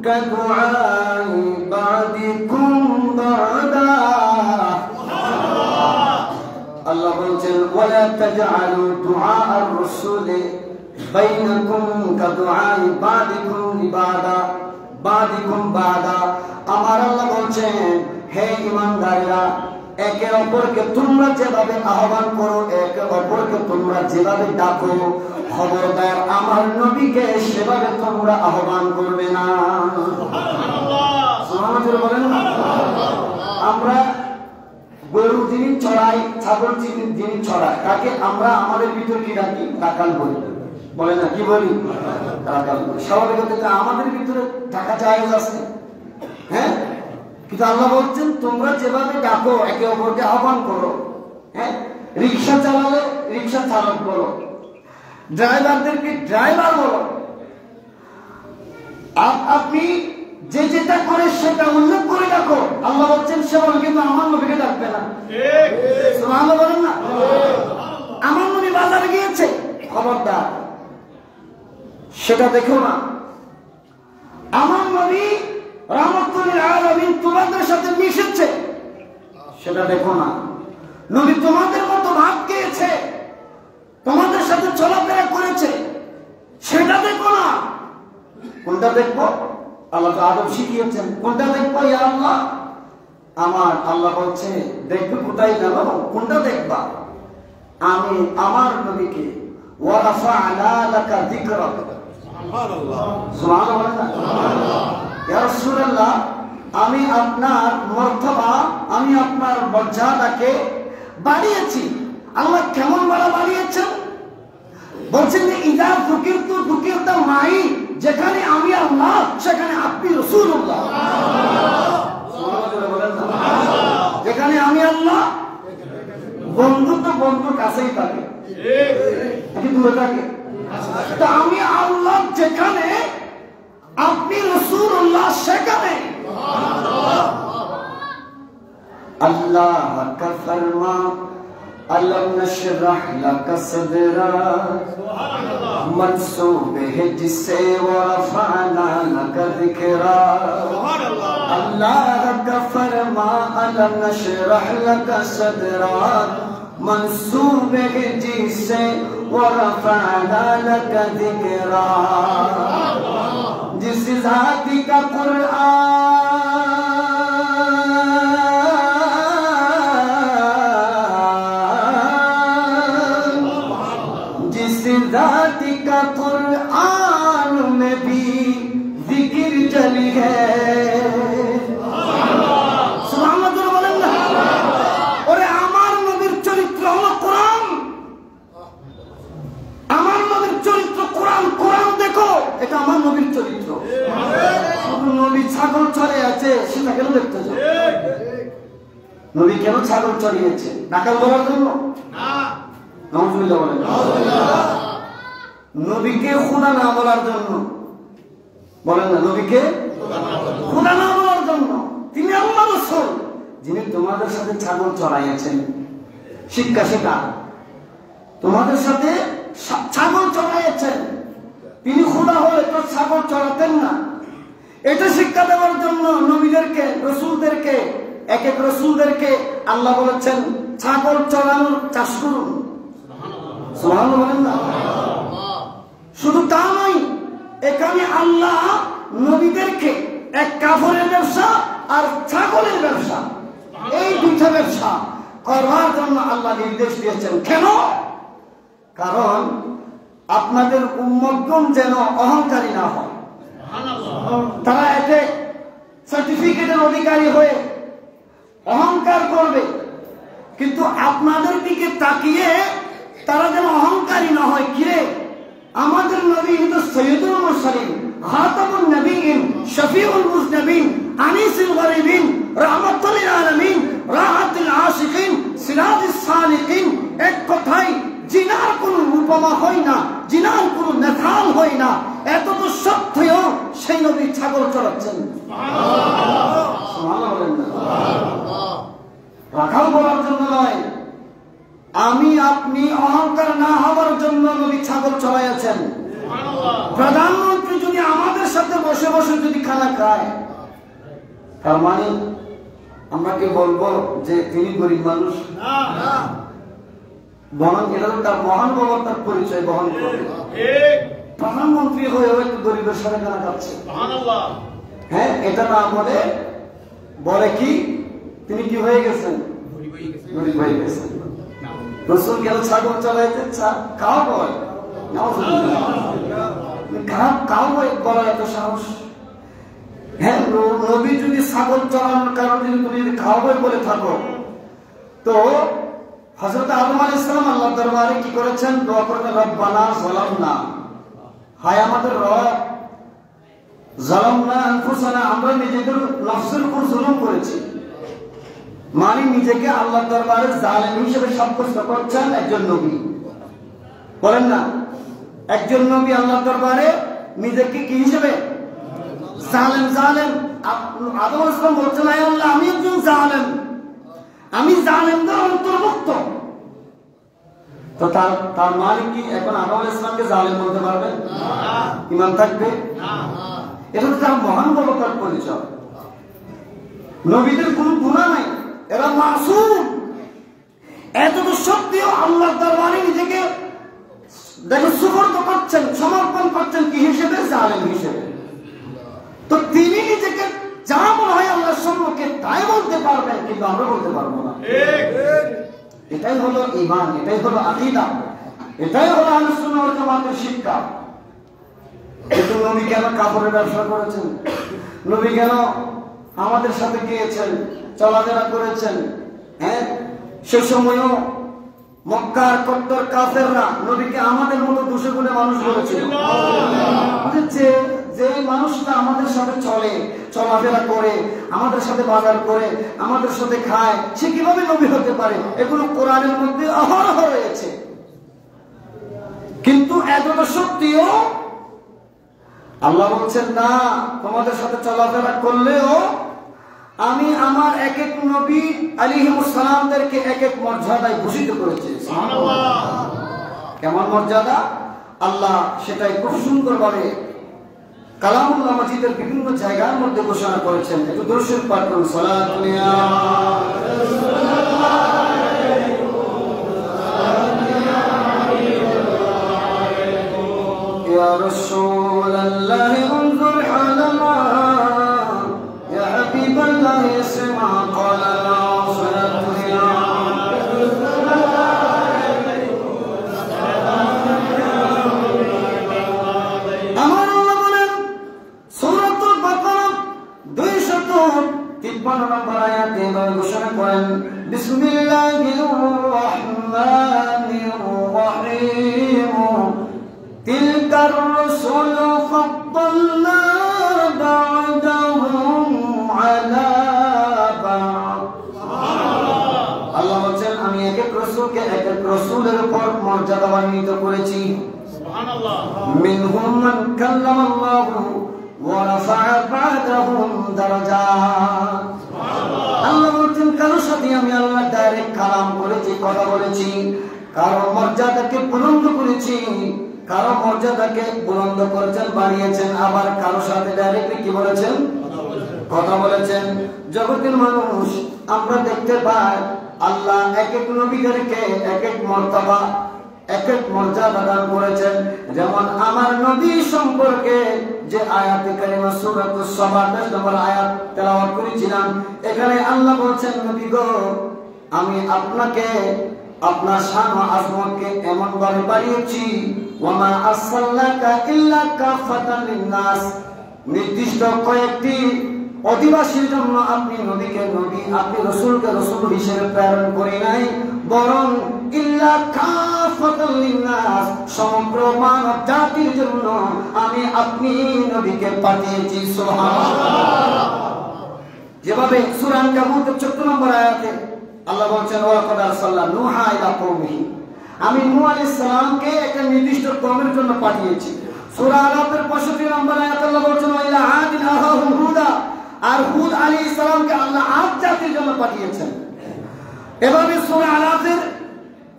কাদুআই বা'দিকুম বা'দা। আল্লাহ বলছেন, ওয়ালা তাজআলু দুআআর রাসূলি বাইনাকুম কাদুআই বা'দিকুম বা'দা। আমার আল্লাহ বলছেন, হে ঈমানদাররা, একে অপরকে তোমরা যেভাবে আহ্বান করো, একে অপরকে তোমরা যেভাবে ডাকো, খবরদার আমার নবীকে সেভাবে তোমরা আহ্বান করবে না। সুবহানাল্লাহ বলেন না। আমরা গরু যিনি চড়াই, ছাগল যিনি চড়ায়, তাকে আমরা আমাদের ভিতর কি ডাকি? রাখাল বলি, বলে না? কি বলি? রাখাল বলি। স্বাভাবিকতা আমাদের ভিতরে ডাকা জায়েজ আছে, হ্যাঁ, কিন্তু আল্লাহ বলছেন তোমরা যেভাবে ডাকো, একে অপরকে আহ্বান করো। হ্যাঁ, রিক্সা চালালে রিক্সা চালক বলো, ড্রাইভারদেরকে ড্রাইভার বলো। আপনি যে যেটা করে সেটা উল্লেখ করে ডাকো। আল্লাহ বলছেন সেভাবে কিন্তু আমার নবীকে ডাকবে না। সুবহানাল্লাহ বলেন না। আমার নবী বাজারে গিয়েছে, খবরদার সেটা দেখো না। আমার নবী রাহমাতুল আলামিন তোমাদের সাথে মিশেছে, সেটা দেখো না। নবী তোমাদের মতো ভাত খেয়েছে, তোমাদের সাথে চলাফেরা করেছে, সেটা দেখো না। কোনটা দেখবো? আল্লাহ তো আদব শিখিয়েছেন। কোনটা দেখবো? ইয়া আল্লাহ, আমার আল্লাহ বলছে দেখবে কোথায় জানো? কোনটা দেখবা? আমি আমার নবীকে ওয়া রাফা'না লাকা যিকরাক, সুবহানাল্লাহ, ইয়া রাসূলুল্লাহ, আমি আপনার মর্তবা, আমি আপনার মর্যাদাকে বাড়িয়েছি। আল্লাহ কেমন বাড়িয়েছেন? বলছেন যে ইদা যুকিরতু যুকিরতা মাই, যেখানে আমি আল্লাহ সেখানে আপনি রাসূলুল্লাহ। যেখানে আমি আল্লাহ, বন্ধু তো বন্ধুর কাছেই থাকে, ঠিক দূরে থাকে। তা আমি আল্লাহ যেখানে, আপনি রাসূলুল্লাহ সেখানে। আল্লাহ কা ফরমা अलम नशरह लक सदरा, मंसूब है जिससे वरफअना लक ज़िक्रा। अल्लाह का फरमा अलम नशरह लक सदरा, मंसूब है जिससे वरफअना लक ज़िक्रा। जिस ज़ाती का कुरान, ज़ाती का कुरान में भी जिक्र जली है। सुबहानाल्लाह বলেন না? ওরে আমার নবীর চরিত্র হলো কোরআন, আমার নবীর চরিত্র কোরআন। কোরআন দেখো, এটা আমার নবীর চরিত্র। নবী ছাগল চড়ে আছে, সেটা কেন দেখতে যাও? নবী কেন ছাগল চড়িয়েছে? নাকাল বলার জন্য না, নাউজুবিল্লাহ বলেন। নবীকে খোদা না বলার জন্য, বলেন না, নবীকে খোদা না বলার জন্য। তিনি আল্লাহ রাসূল, যিনি তোমাদের সাথে ছাগল চড়াইয়াছেন। শিক্ষা শেখা, তোমাদের সাথে ছাগল চড়াইয়াছেন। তিনি খোদা হলে তো ছাগল চড়াতেন না। এটা শিক্ষা দেওয়ার জন্য নবীদেরকে, রসুলদেরকে, এক এক রসুলদেরকে আল্লাহ বলেছেন ছাগল চড়ানোর চাষ করুন। সুবহানাল্লাহ বলেন না? শুধু তা নয়, এখানে আল্লাহ নবীদেরকে এক কাফরের ব্যবসা আর ছাগলের ব্যবসা, এই দুইটা ব্যবসা করার জন্য আল্লাহ নির্দেশ দিয়েছেন। কেন? কারণ আপনাদের উম্মতগণ যেন অহংকারী না হয়। তারা এতে সার্টিফিকেটের অধিকারী হয়ে অহংকার করবে, কিন্তু আপনাদের দিকে তাকিয়ে তারা যেন অহংকারী না হয়। কিরে, আমাদের নবী তো সৈয়দুল মুরসালিন, খাতামুন নবিয়্যিন, শফিউল মুজনবিন, আনিসুল গরিবিন, রাহমাতুল লিল আলামিন, রাহাতুল আশিকিন, সিরাজুস সালিকিন। এক কথায় জিনার কোনো উপমা হয় না, জিনার কোনো নেথাল হয় না। এত তো সত্ত্বেও সেই নবী ছাগল চড়াচ্ছেন। সুবহানাল্লাহ বলেন না? রাখাল বলার জন্য নয়, আমি আপনি অহংকার না হওয়ার জন্য নবী ছাগল চড়াইয়াছেন। প্রধানমন্ত্রী যদি আমাদের সাথে বসে বসে যদি খানা খায়, তার মানে আমরা কি বলবো যে তিনি গরিব মানুষ? বরং এটা তার মহানুভবতার পরিচয় বহন করে। প্রধানমন্ত্রী হয়ে একটু গরিবের সাথে খানা খাচ্ছে, হ্যাঁ, এটা না বলে বলে কি তিনি কি হয়ে গেছেন? গরিব হয়ে গেছেন। রসুল গেল ছাগল চড়াইতে, কাউ বয় বলার এত সাহস? হ্যাঁ, নবী যদি ছাগল চড়ানোর কারণে তুমি যদি খাওয়াবই বলে থাকো, তো হযরত আদম আলাইহিস সালাম আল্লাহর দরবারে কি করেছেন? দোয়া করতে, রব্বানা যালামনা, হায় আমাদের রব, যালামনা আনফুসানা, আমরা নিজেদের নফসের উপর জুলুম করেছি। মানে নিজেকে আল্লাহর দরবারে জালেম হিসেবে সাব্যস্ত করছেন একজন নবী। বলেন না, একজন নবী আল্লাহর দরবারে নিজেকে কি হিসেবে? জালেম। জালেম আদম আলাইহিস সালাম বলছেন, আয় আল্লাহ, আমি একজন জালেম, আমি জালেমদের অন্তর্ভুক্ত। তো তার মানে কি এখন আদম আলাইহিস সালামকে জালেম বলতে পারবেন? ঈমান থাকবে? এটা তো তার মহানুভবতার পরিচয়। নবীদের কোনো গুনাহ নাই, এরা মাসুম। এত তো সত্ত্বেও আল্লাহর দরবারে নিজেকে দেখো সুপর্দ করছেন, সমর্পণ করছেন কি হিসেবে? জালেম হিসেবে। তো তিনি নিজেকে যা মনে হয় আল্লাহর সম্মুখে তাই বলতে পারবেন, কিন্তু আমরা বলতে পারবো না। এটাই হলো ঈমান, এটাই হলো আকীদা, এটাই হলো আহলে সুন্নাহ ওয়াল জামাতের শিক্ষা। কিন্তু নবী কেন কাপড়ের ব্যবসা করেছেন? নবী কেন আমাদের সাথে গিয়েছেন, চলাফেরা করেছেন? হ্যাঁ, সে সময়ও মক্কার কট্টর কাফেররা নবীকে আমাদের মতো দোষে গুণে মানুষ বলেছিল। যে মানুষটা আমাদের সাথে চলে, চলাফেরা করে, আমাদের সাথে বাজার করে, আমাদের সাথে খায়, সে কিভাবে নবী হতে পারে? এগুলো কোরআনের মধ্যে অহরহ রয়েছে। কিন্তু এতটা সত্যিও আল্লাহ বলছেন না, তোমাদের সাথে চলাফেরা করলেও আমি আমার এক এক নবী আলাইহিস সালামদেরকে এক এক মর্যাদায় ভূষিত করেছি। সুবহানাল্লাহ। কেমন মর্যাদা? আল্লাহ সেটাই খুব সুন্দরভাবে কালামুল্লাহ মাজিদের বিভিন্ন জায়গার মধ্যে ঘোষণা করেছেন। একটু দরুদ শরীফ পাঠ করুন। সালাতু ইয়া রাসূলাল্লাহ انظر على ما يا حبيب الله اسمع قال لا صلاة নম্বর আয়াতে ঘোষণা করেন, বিসমিল্লাহির রহমানির রহিম, তিলকার রাসূল ফাদ্দালনা বা'দাহুম আলা বা'দ। আল্লাহ বলেন আমি এক এক রাসূলকে এক এক রাসূলের উপর মর্যাদান্বিত করেছি। সুবহানাল্লাহ। মিনহুম মান কাল্লামাল্লাহু ওয়া রাফা'a বা'দাহুম দারাজাত। আল্লাহ বলছেন কারোর সাথে আমি আল্লাহ ডাইরেক্ট কালাম করেছি, কথা বলেছি, কারো মর্যাদাকে বুলন্দ করেছি, কারো মর্যাদাকে বুলন্দ করেছেন, বাড়িয়েছেন, আবার কারোর সাথে ডাইরেক্টলি কি বলেছেন? কথা বলেছেন। জগতের মানুষ আমরা দেখতে পাই আল্লাহ এক এক নবীদেরকে এক এক মর্তবা, এক এক মর্যাদা দান করেছেন। যেমন আমার নবী সম্পর্কে যে আয়াতে কারিমা সূরাতুস সাবা 10 নম্বর আয়াত তেলাওয়াত করেছিলাম, এখানে আল্লাহ বলছেন নবী গো আমি আপনাকে আপনার শান ও আজমতকে এমন ভাবে বাড়িয়েছি, ওয়া মা আরসালনাকা ইল্লা কাফাতান লিন-নাস, নির্দিষ্ট কয়েকটি অধিবাসীর জন্য আপনি নবীকে নবী, আপনি রাসূলকে রাসূল হিসেবে প্রেরণ করি নাই, বরং ইল্লা কাফাতান লিন-নাস, সমগ্র মানব জাতির জন্য আমি আপনি নবীকে পাঠিয়েছি। সুবহানাল্লাহ। যেভাবে সূরা আনকাবুতের 14 নম্বর আয়াতে আল্লাহ বলেন ওয়া লাকাদ আরসালনা নূহা ইলা কওমিহি, আমি নূহ আলাইহিস সালামকে একটা নির্দিষ্ট কওমের জন্য পাঠিয়েছি। সূরা আরাফের 65 নম্বর আয়াতে আল্লাহ বলেন ওয়া ইলা আদিন আখাহুম হুদা, আর হুদ আলাইহিস সালামকে আল্লাহ আদ জাতির জন্য পাঠিয়েছেন। এভাবে সূরা আরাফের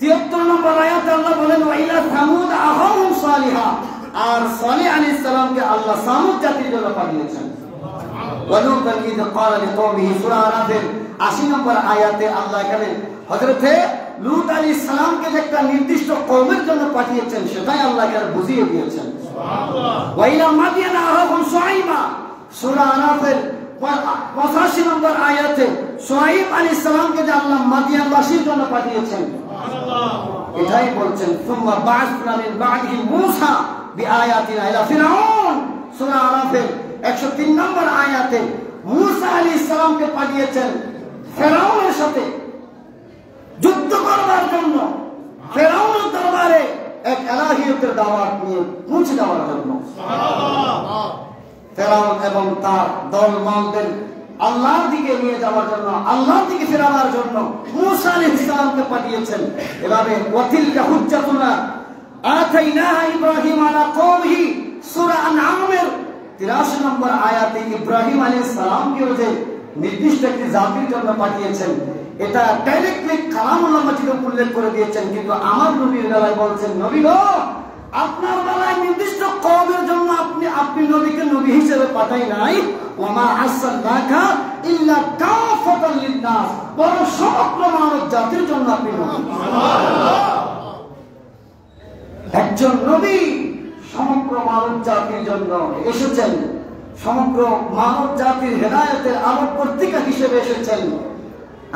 73 নম্বর আয়াতে আল্লাহ বলেন ওয়া ইলা সামুদ আখাহুম সালিহা, আর সালিহ আলাইহিস সালামকে আল্লাহ সামুদ জাতির জন্য পাঠিয়েছেন। ওয়ালুতা ইয ক্বালা লিকওমিহি, সূরা আরাফের 80 নম্বর আয়াতে আল্লাহ এখানে হযরতে লূত আলাইহিস সালামকে একটা নির্দিষ্ট কওমের জন্য পাঠিয়েছেন, সেটাই আল্লাহ এখানে বুঝিয়ে দিয়েছেন। সুবহানাল্লাহ। ওয়া ইলা মাদিয়ান আখাহুম শুআইবা, সূরা আরাফের 85 নম্বর আয়াতে শুআইব আলাইহিস সালামকে যে আল্লাহ মাদিয়ানবাসীর জন্য পাঠিয়েছেন। সুবহানাল্লাহ। এটাই বলছেন সুম্মা বা'আসনা মিন বা'দিহি মূসা বিআয়াতিনা ইলা ফিরআউন, সূরা আরাফের 103 নম্বর আয়াতে মূসা আলাইহিস সালামকে পাঠিয়েছেন ফিরআউনের সাথে যুদ্ধ করবার জন্য, ফিরআউনের দরবারে এক ইলাহিয়তের দাওয়াত নিয়ে পৌঁছে যাওয়ার জন্য। সুবহানাল্লাহ। ফিরআউন এবং তার দলবলদের আল্লাহর দিকে নিয়ে যাওয়ার জন্য, আল্লাহর দিকে ফেরাবার জন্য মূসা আলাইহিস সালামকে পাঠিয়েছেন। এভাবে ওয়াতিলকা হুজ্জাতুনা আতাইনাহা ইব্রাহিম আলা কওমিহি, সূরা আনআমের 83 নম্বর আয়াতে ইব্রাহিম আলাইহিস সালামকে যে নির্দিষ্ট একটি জাতির জন্য পাঠিয়েছেন, এটা ডাইরেক্টলি কালামুল্লাহ মাজিদে উল্লেখ করে দিয়েছেন। কিন্তু আমার নবীর বেলায় বলছেন নবী গো আপনার বেলায় নির্দিষ্ট কওমের জন্য আপনি নবীকে নবী হিসেবে পাঠাই নাই, ওয়া মা আরসালনাকা ইল্লা কাফাতান লিন-নাস, বরং সমগ্র মানব জাতির জন্য আপনি নবী। সুবহানাল্লাহ। একজন নবী সমগ্র মানব জাতির জন্য এসেছেন, সমগ্র মানব জাতির হেদায়েতের আলোক পত্রিকা হিসেবে এসেছেন।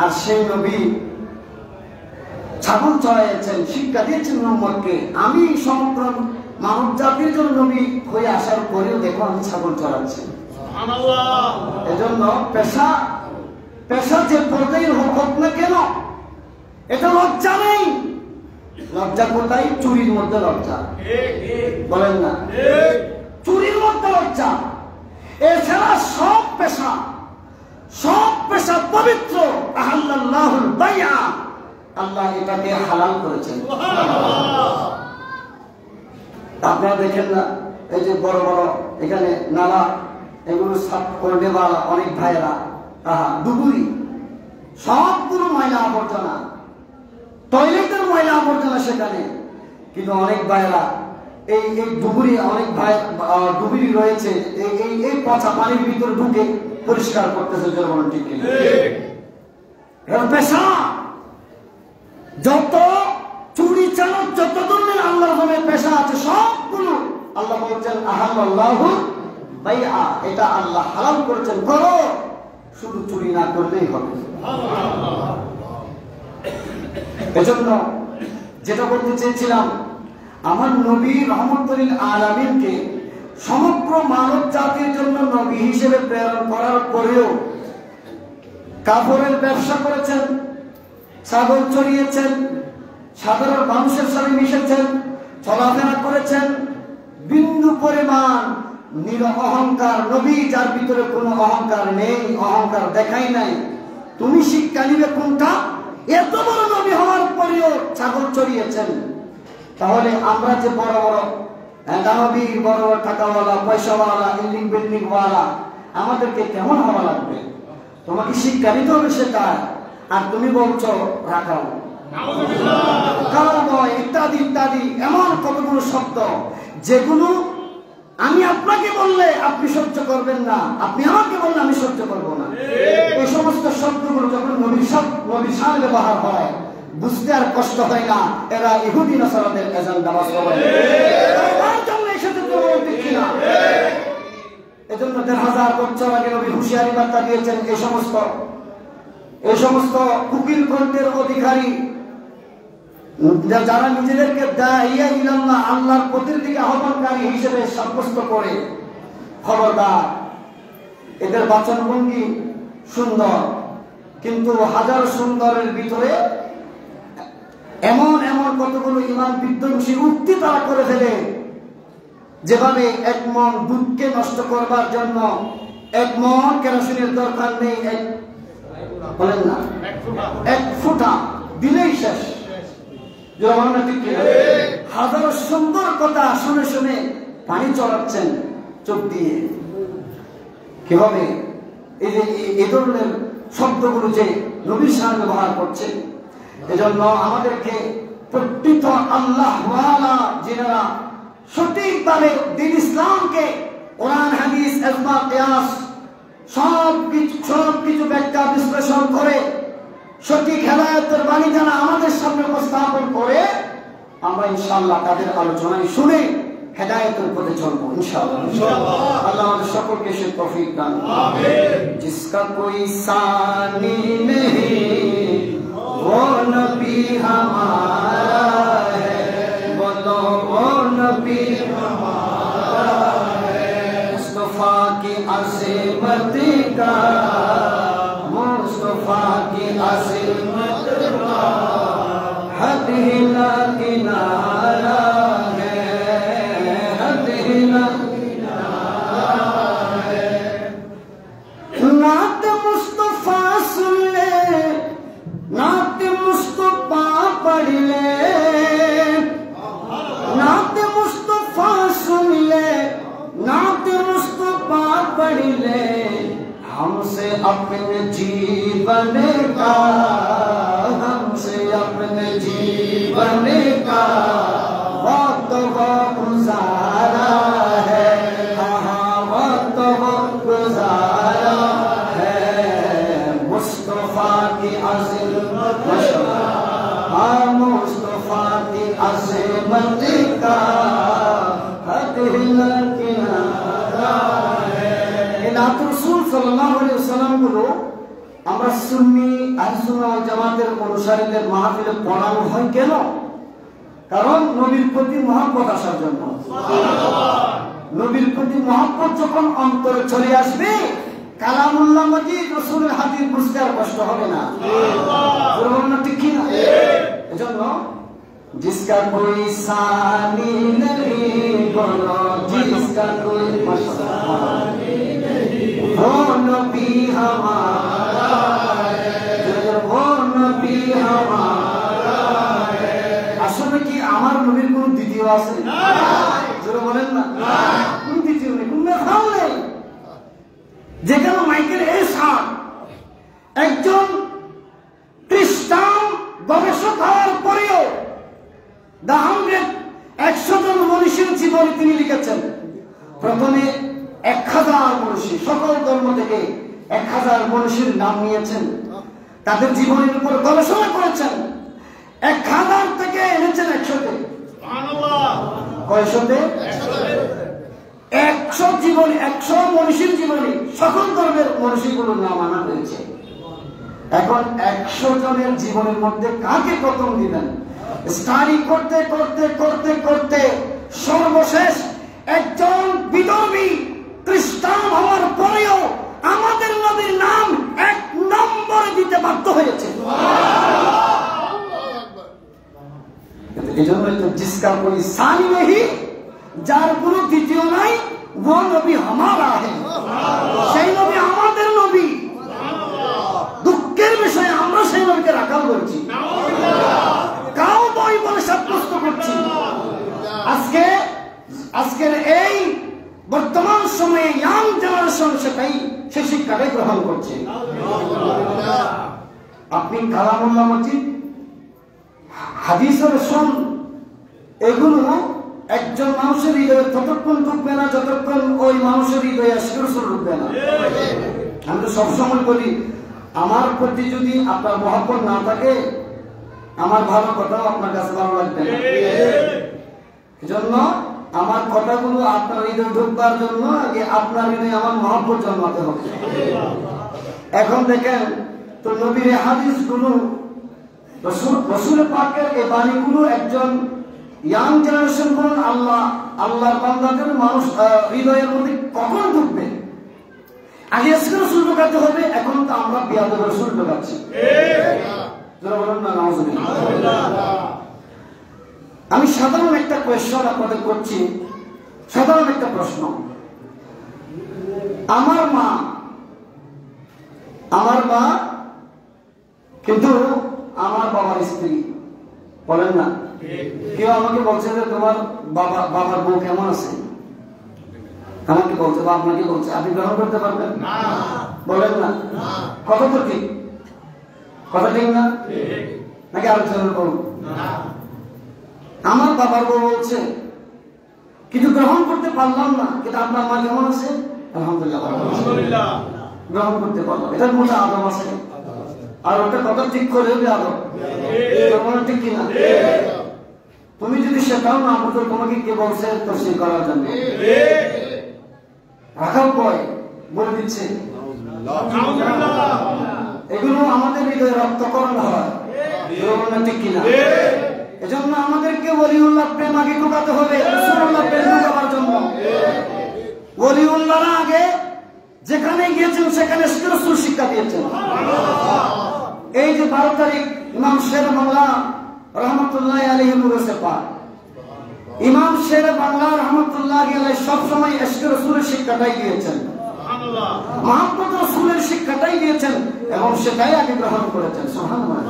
আর সেই নবী ছাগল চড়াইয়েছেন, শিক্ষা দিয়েছেন উম্মতকে। আমি সমগ্র মানব জাতির জন্য নবী হয়ে আসার পরেও দেখো আমি ছাগল চড়াচ্ছি। এজন্য পেশা যে পর্যায়ে হোক না কেন, এটা লজ্জা নেই। লজ্জা কোথায়? চুরির মধ্যে লজ্জা, বলেন না? চুরির মধ্যে লজ্জা। এছাড়া সব পেশা পবিত্র। আহাল্লাল্লাহুল বাইআ, আল্লাহ এটাকে হালাল করেছেন। আপনারা দেখেন না, এই যে বড় বড় এখানে নালা, এগুলো সাফ করে দেওয়া অনেক ভাইয়েরা, ডুবুরি, সবগুলো ময়লা আবর্জনা, টয়লেটের ময়লা আবর্জনা সেখানে। কিন্তু অনেক ভাইয়েরা এই ডুবুরি, অনেক ভাই ডুবুরি রয়েছে, এই পচা পানির ভিতরে ঢুকে পরিষ্কার করতেছে। জনগণ ঠিক কিনা? পেশা যত চুরি চালক, যত ধরনের আল্লাহ নামের পেশা আছে, সবগুলো আল্লাহ বলছেন আহাল্লাহু বাইআ, এটা আল্লাহ হালাল করেছেন, করো, শুধু চুরি না করলেই হবে। এজন্য যেটা বলতে চেয়েছিলাম, আমার নবী রহমতুল আলামিনকে সমগ্র মানব জাতির জন্য নবী হিসেবে প্রেরণ করার পরেও কাপড়ের ব্যবসা করেছেন, ছাগল চড়িয়েছেন, সাধারণ মানুষের সাথে মিশেছেন, চলাফেরা করেছেন, বিন্দু পরিমাণ নিরঅহংকার। নবী যার ভিতরে কোনো অহংকার নেই, অহংকার দেখাই নাই। তুমি শিক্ষা নিবে কোনটা? এত বড় নবী হওয়ার পরেও ছাগল চড়িয়েছেন। তাহলে আমরা যে বড় বড় দানবী, বড় বড় টাকাওয়ালা, পয়সাওয়ালা, ইল্ডিং বিল্ডিং ওয়ালা, আমাদেরকে কেমন হওয়া লাগবে? তোমাকে শিক্ষা নিতে হবে সেটা, আর তুমি বলছো রাখাও, কাউবয় ইত্যাদি ইত্যাদি, এমন কতগুলো শব্দ যেগুলো আমি আপনাকে বললে আপনি সহ্য করবেন না, আপনি আমাকে বললে আমি সহ্য করবো না। এই সমস্ত শব্দগুলো যখন নবীর সামনে ব্যবহার হয়, বুঝতে আর কষ্ট হয় না এরা ইহুদি নাসারাদের এজেন্ডা বাস্তবায়ন। এজন্য ১,৫০০ বছর আগে নবী হুঁশিয়ারি বার্তা দিয়েছেন। এই সমস্ত কুকিল কণ্ঠের অধিকারী যারা নিজেদেরকে দাইয়া ইলাল্লাহ, আল্লাহর পথের দিকে আহ্বানকারী হিসেবে সাব্যস্ত করে, খবরদার। এদের বাচনভঙ্গি সুন্দর, কিন্তু হাজার সুন্দরের ভিতরে এমন এমন কতগুলো ইমান বিধ্বংসী উক্তি তারা করে ফেলে। যেভাবে ১ মণ দুধকে নষ্ট করবার জন্য ১ মণ কেরোসিনের দরকার নেই, বলেন না, ১ ফুটা দিলেই শেষ। হাজার সুন্দর কথা শুনে শুনে পানি চড়াচ্ছেন চোখ দিয়ে। কিভাবে এই ধরনের শব্দগুলো যে নবীর সামনে ব্যবহার করছে। এজন্য আমাদেরকে প্রকৃত আল্লাহ ওয়ালা যিনারা সঠিকভাবে দ্বীন ইসলামকে, কোরআন হাদিস ইজমা কিয়াস সবকিছু ব্যাখ্যা বিশ্লেষণ করে সঠিক হেদায়েতের বাণী যারা আমাদের সামনে উপস্থাপন করে, আমরা ইনশাআল্লাহ তাদের আলোচনায় শুনে হেদায়েতের পথে চলবো ইনশাআল্লাহ। আল্লাহ আমাদের সকলকে সে তৌফিক দান করুন। আমিন। জিসকা কোই সানি নেহি वो नबी हमारा है, बोलो वो नबी हमारा है। मुस्तफा की अज़ीमत का, मुस्तफा की अज़ीमत का हद ही ना किनारा है, हद ही ना किनारा है। नात मुस्तफा सुन ले, नात मुस्तफा पढ़ ले, नात मुस्तफा सुन ले, नात मुस्तफा पढ़ ले। हमसे अपने जीवन का, हमसे अपने जीवन का वक्त वो गुजारा है, हाँ वक्त वो गुजारा है। मुस्तफा की अज़ीमत, हाँ मुस्तफा की अज़ीमत का हद ही ना किनारा है। नात रसूल সাল্লাল্লাহু আলাইহি ওয়াসাল্লাম গুলো আমরা সুন্নি আহলে সুন্নাহ ওয়াল জামাতের অনুসারীদের মাহফিলে পড়ানো হয় কেন? কারণ নবীর প্রতি মহব্বত আসার জন্য। নবীর প্রতি মহব্বত যখন অন্তরে চলে আসবে, কালামুল্লাহ মাজিদ রাসূলের হাদিস বুঝতে আর কষ্ট হবে না। ঠিক কি না? এজন্য जिसका कोई सानी नहीं बोलो, जिसका कोई सानी नहीं वो नबी हमारा है, वो नबी हमारा है। আসলে কি আমার নবীর কোন দ্বিতীয় আছে? জোরে বলেন না। কোন দ্বিতীয় নেই, কোন মেধাও নেই। যেখানে মাইকেল এসার একজন খ্রিস্টান গবেষক হওয়ার পরেও 100 জন মনীষীর জীবনী তিনি লিখেছেন। প্রথমে 1000 মনীষী, সকল ধর্ম থেকে 1000 মনীষীর নাম নিয়েছেন, তাদের জীবনের উপর গবেষণা করেছেন। 1000 থেকে এনেছেন 100-তে। কয়শতে? 100 জীবনী, 100 মনীষীর জীবনী, সকল ধর্মের মনীষীগুলোর নাম আনা হয়েছে। এখন 100 জনের জীবনের মধ্যে কাকে প্রথম দিবেন? স্টাডি করতে করতে করতে করতে সর্বশেষ একজন বিধর্মী খ্রিস্টান হওয়ার পরেও আমাদের নবীর নাম 1 নম্বরে দিতে বাধ্য হয়েছে। এই জন্য জিসকা কোই সানি নেহি, যার কোনো দ্বিতীয় নাই, वो নবী হামারা है, সেই নবী আমাদের নবী। দুঃখের বিষয় আমরা সেই নবীকে রাখাল করছি, কাউ বই বলে সাব্যস্ত করছি। আজকের এই বর্তমান সময়ে ইয়াং জেনারেশন সেই শিক্ষাটাই গ্রহণ করছে। আপনি কালামুল্লাহ মাজিদ, হাদিসের রাসূল, এগুলো একজন মানুষের হৃদয়ে ততক্ষণ ঢুকবে না যতক্ষণ ওই মানুষের হৃদয়ে আশিকুর রাসূল ঢুকবে না। আমি তো সবসময় বলি, আমার প্রতি যদি আপনার মহব্বত না থাকে, আমার ভালো কথাও আপনার কাছে ভালো লাগবে না। এজন্য আমার কথাগুলো আপনার হৃদয়ে ঢুকবার জন্য আগে আপনার হৃদয়ে আমার মহব্বত জন্মাতে হবে। এখন দেখেন তো নবীর হাদিসগুলো, রাসূল পাকের এই বাণীগুলো একজন ইয়াং জেনারেশন বলুন, আল্লাহর বান্দাদের মানুষ হৃদয়ের মধ্যে কখন ঢুকবে? আগে আজকে রাসূল ঢোকাতে হবে, এখন তো আমরা বিয়াদব রাসূল ঢোকাচ্ছি। আমি সাধারণ একটা কোয়েশ্চন আপনাদের করছি, সাধারণ একটা প্রশ্ন। আমার মা কিন্তু আমার বাবার স্ত্রী, বলেন না? কেউ আমাকে বলছে যে তোমার বাবার বউ কেমন আছে, আমাকে বলছে বা আপনাকে বলছে, আপনি গ্রহণ করতে পারবেন? বলেন না? কথা তো ঠিক, কথা ঠিক না? নাকি আলোচনা করুন? আমার বাবার বউ বলছে, কিন্তু গ্রহণ করতে পারলাম না, কিন্তু আপনার মা কেমন আছে? আলহামদুলিল্লাহ, গ্রহণ করতে পারলাম। এটার মধ্যে আদব আছে, আর ওটা কথা ঠিক করে হবে আদব, ঠিক কিনা? তুমি যদি সেটাও না বুঝো, তোমাকে কে বলছে তফসির করার জন্য? রাখাও কয় বলে দিচ্ছে। এগুলো আমাদের হৃদয়ে রক্তকরণ হয়, ঠিক কিনা? এজন্য আমাদেরকে ওলিউল্লাহ প্রেম আগে ঢোকাতে হবে, রাসূলুল্লাহ প্রেম ঢোকাবার জন্য। ওলিউল্লাহরা আগে যেখানে গিয়েছেন সেখানে রাসূল শিক্ষা দিয়েছেন। এই যে 12 তারিখ ইমাম শের বাংলা রহমতুল্লাহ আলাইহি মুরসে পাক, ইমাম শের বাংলা রহমতুল্লাহ আলাইহি সবসময় রাসূলের শিক্ষাটাই দিয়েছেন, মুহাম্মদ রাসূলের শিক্ষাটাই দিয়েছেন এবং সেটাই আগে গ্রহণ করেছেন। সুবহানাল্লাহ।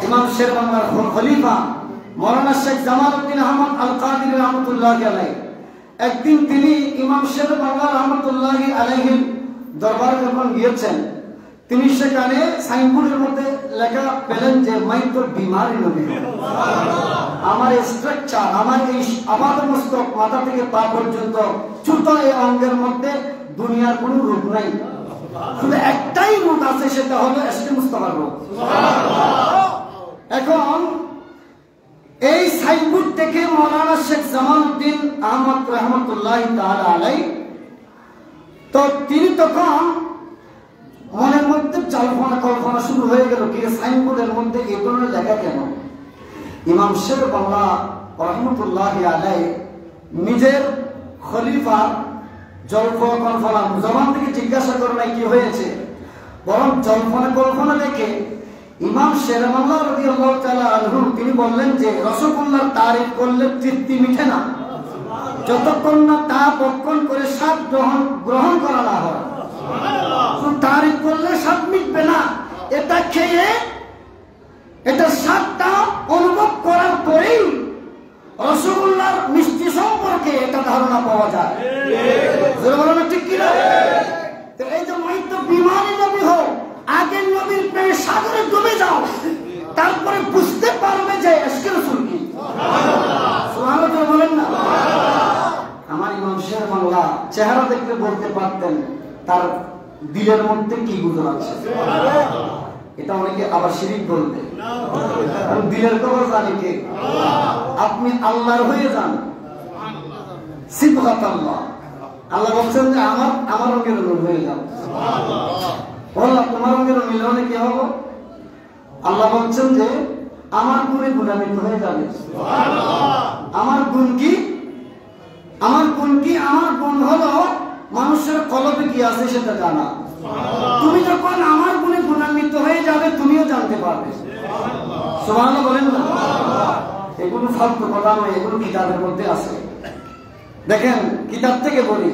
ইমাম শের বাংলার খলিফা মাওলানা শেখ জামালউদ্দিন আহমদ আল কাদির রহমতুল্লাহ আলাইহি, একদিন তিনি ইমাম শের বাংলা রহমতুল্লাহ আলাইহি দরবারে যখন গিয়েছেন, তিনি সেখানে সাইনবোর্ডের মধ্যে লেখা পেলেন যে মাই তো বিমারি নবী, আমার স্ট্রাকচার, আমার এই আপাদমস্তক মাথা থেকে পা পর্যন্ত ছোট এই অঙ্গের মধ্যে দুনিয়ার কোন রোগ নাই, শুধু একটাই রোগ আছে, সেটা হলো এসকে মুস্তাফার রোগ। এখন এই সাইনবোর্ড থেকে মাওলানা শেখ জামালউদ্দিন আহমদ রহমতুল্লাহ তাআলা আলাইহি, তো তিনি তখন মনের মধ্যে জল্পনা কল্পনা শুরু হয়ে গেল, কি সাইনবোর্ডের মধ্যে এ ধরনের লেখা কেন? ইমাম শের বাংলা রহমতুল্লাহি আলাইহি নিজের খলিফা জল্পনা কল্পনা জবান থেকে জিজ্ঞাসা করে নাই কি হয়েছে, বরং জল্পনা কল্পনা দেখে ইমাম শের বাংলা রাদিয়াল্লাহু তাআলা আনহু তিনি বললেন যে রসগোল্লার তারিফ করলে তৃপ্তি মিঠে না, যতক্ষণ না তা ভক্ষণ করে স্বাদ গ্রহণ করা না হয়। তারিফ করলে স্বাদ মিটবে না, এটা খেয়ে এটা স্বাদটা অনুভব করার পরেই রসগোল্লার মিষ্টি সম্পর্কে এটা ধারণা পাওয়া যায়। ঠিক কিনা? এই যে মহিত বিমানী নবী হোক, আগের নবীর প্রেমে সাগরে ডুবে যাও, তারপরে বুঝতে পারবে যে আজকে রসুল কি। সুবহানাল্লাহ বলেন না? আমার ইমাম শের বাংলা চেহারা দেখতে বলতে পারতেন তার দিলের মধ্যে কি গুজর আছে। এটা অনেকে আবার শিরিক বলতে, দিলের খবর জানি কে? আপনি আল্লাহর হয়ে যান, সিবগাত আল্লাহ। আল্লাহ বলছেন যে আমার রঙের নূর হয়ে যাও। বললাম তোমার রঙের মিলনে কি হবো? আল্লাহ বলছেন যে আমার গুণে গুণান্বিত হয়ে যাবে। আমার গুণ কি? আমার গুণ কি? আমার গুণ হলো মানুষের কলবে কি আছে সেটা জানা। তুমি যখন আমার গুণে গুণান্বিত হয়ে যাবে তুমিও জানতে পারবে। সুবহানাল্লাহ বলেন না? এগুলো ফালতু কথা নয়, এগুলো কিতাবের মধ্যে আছে। দেখেন কিতাব থেকে বলি,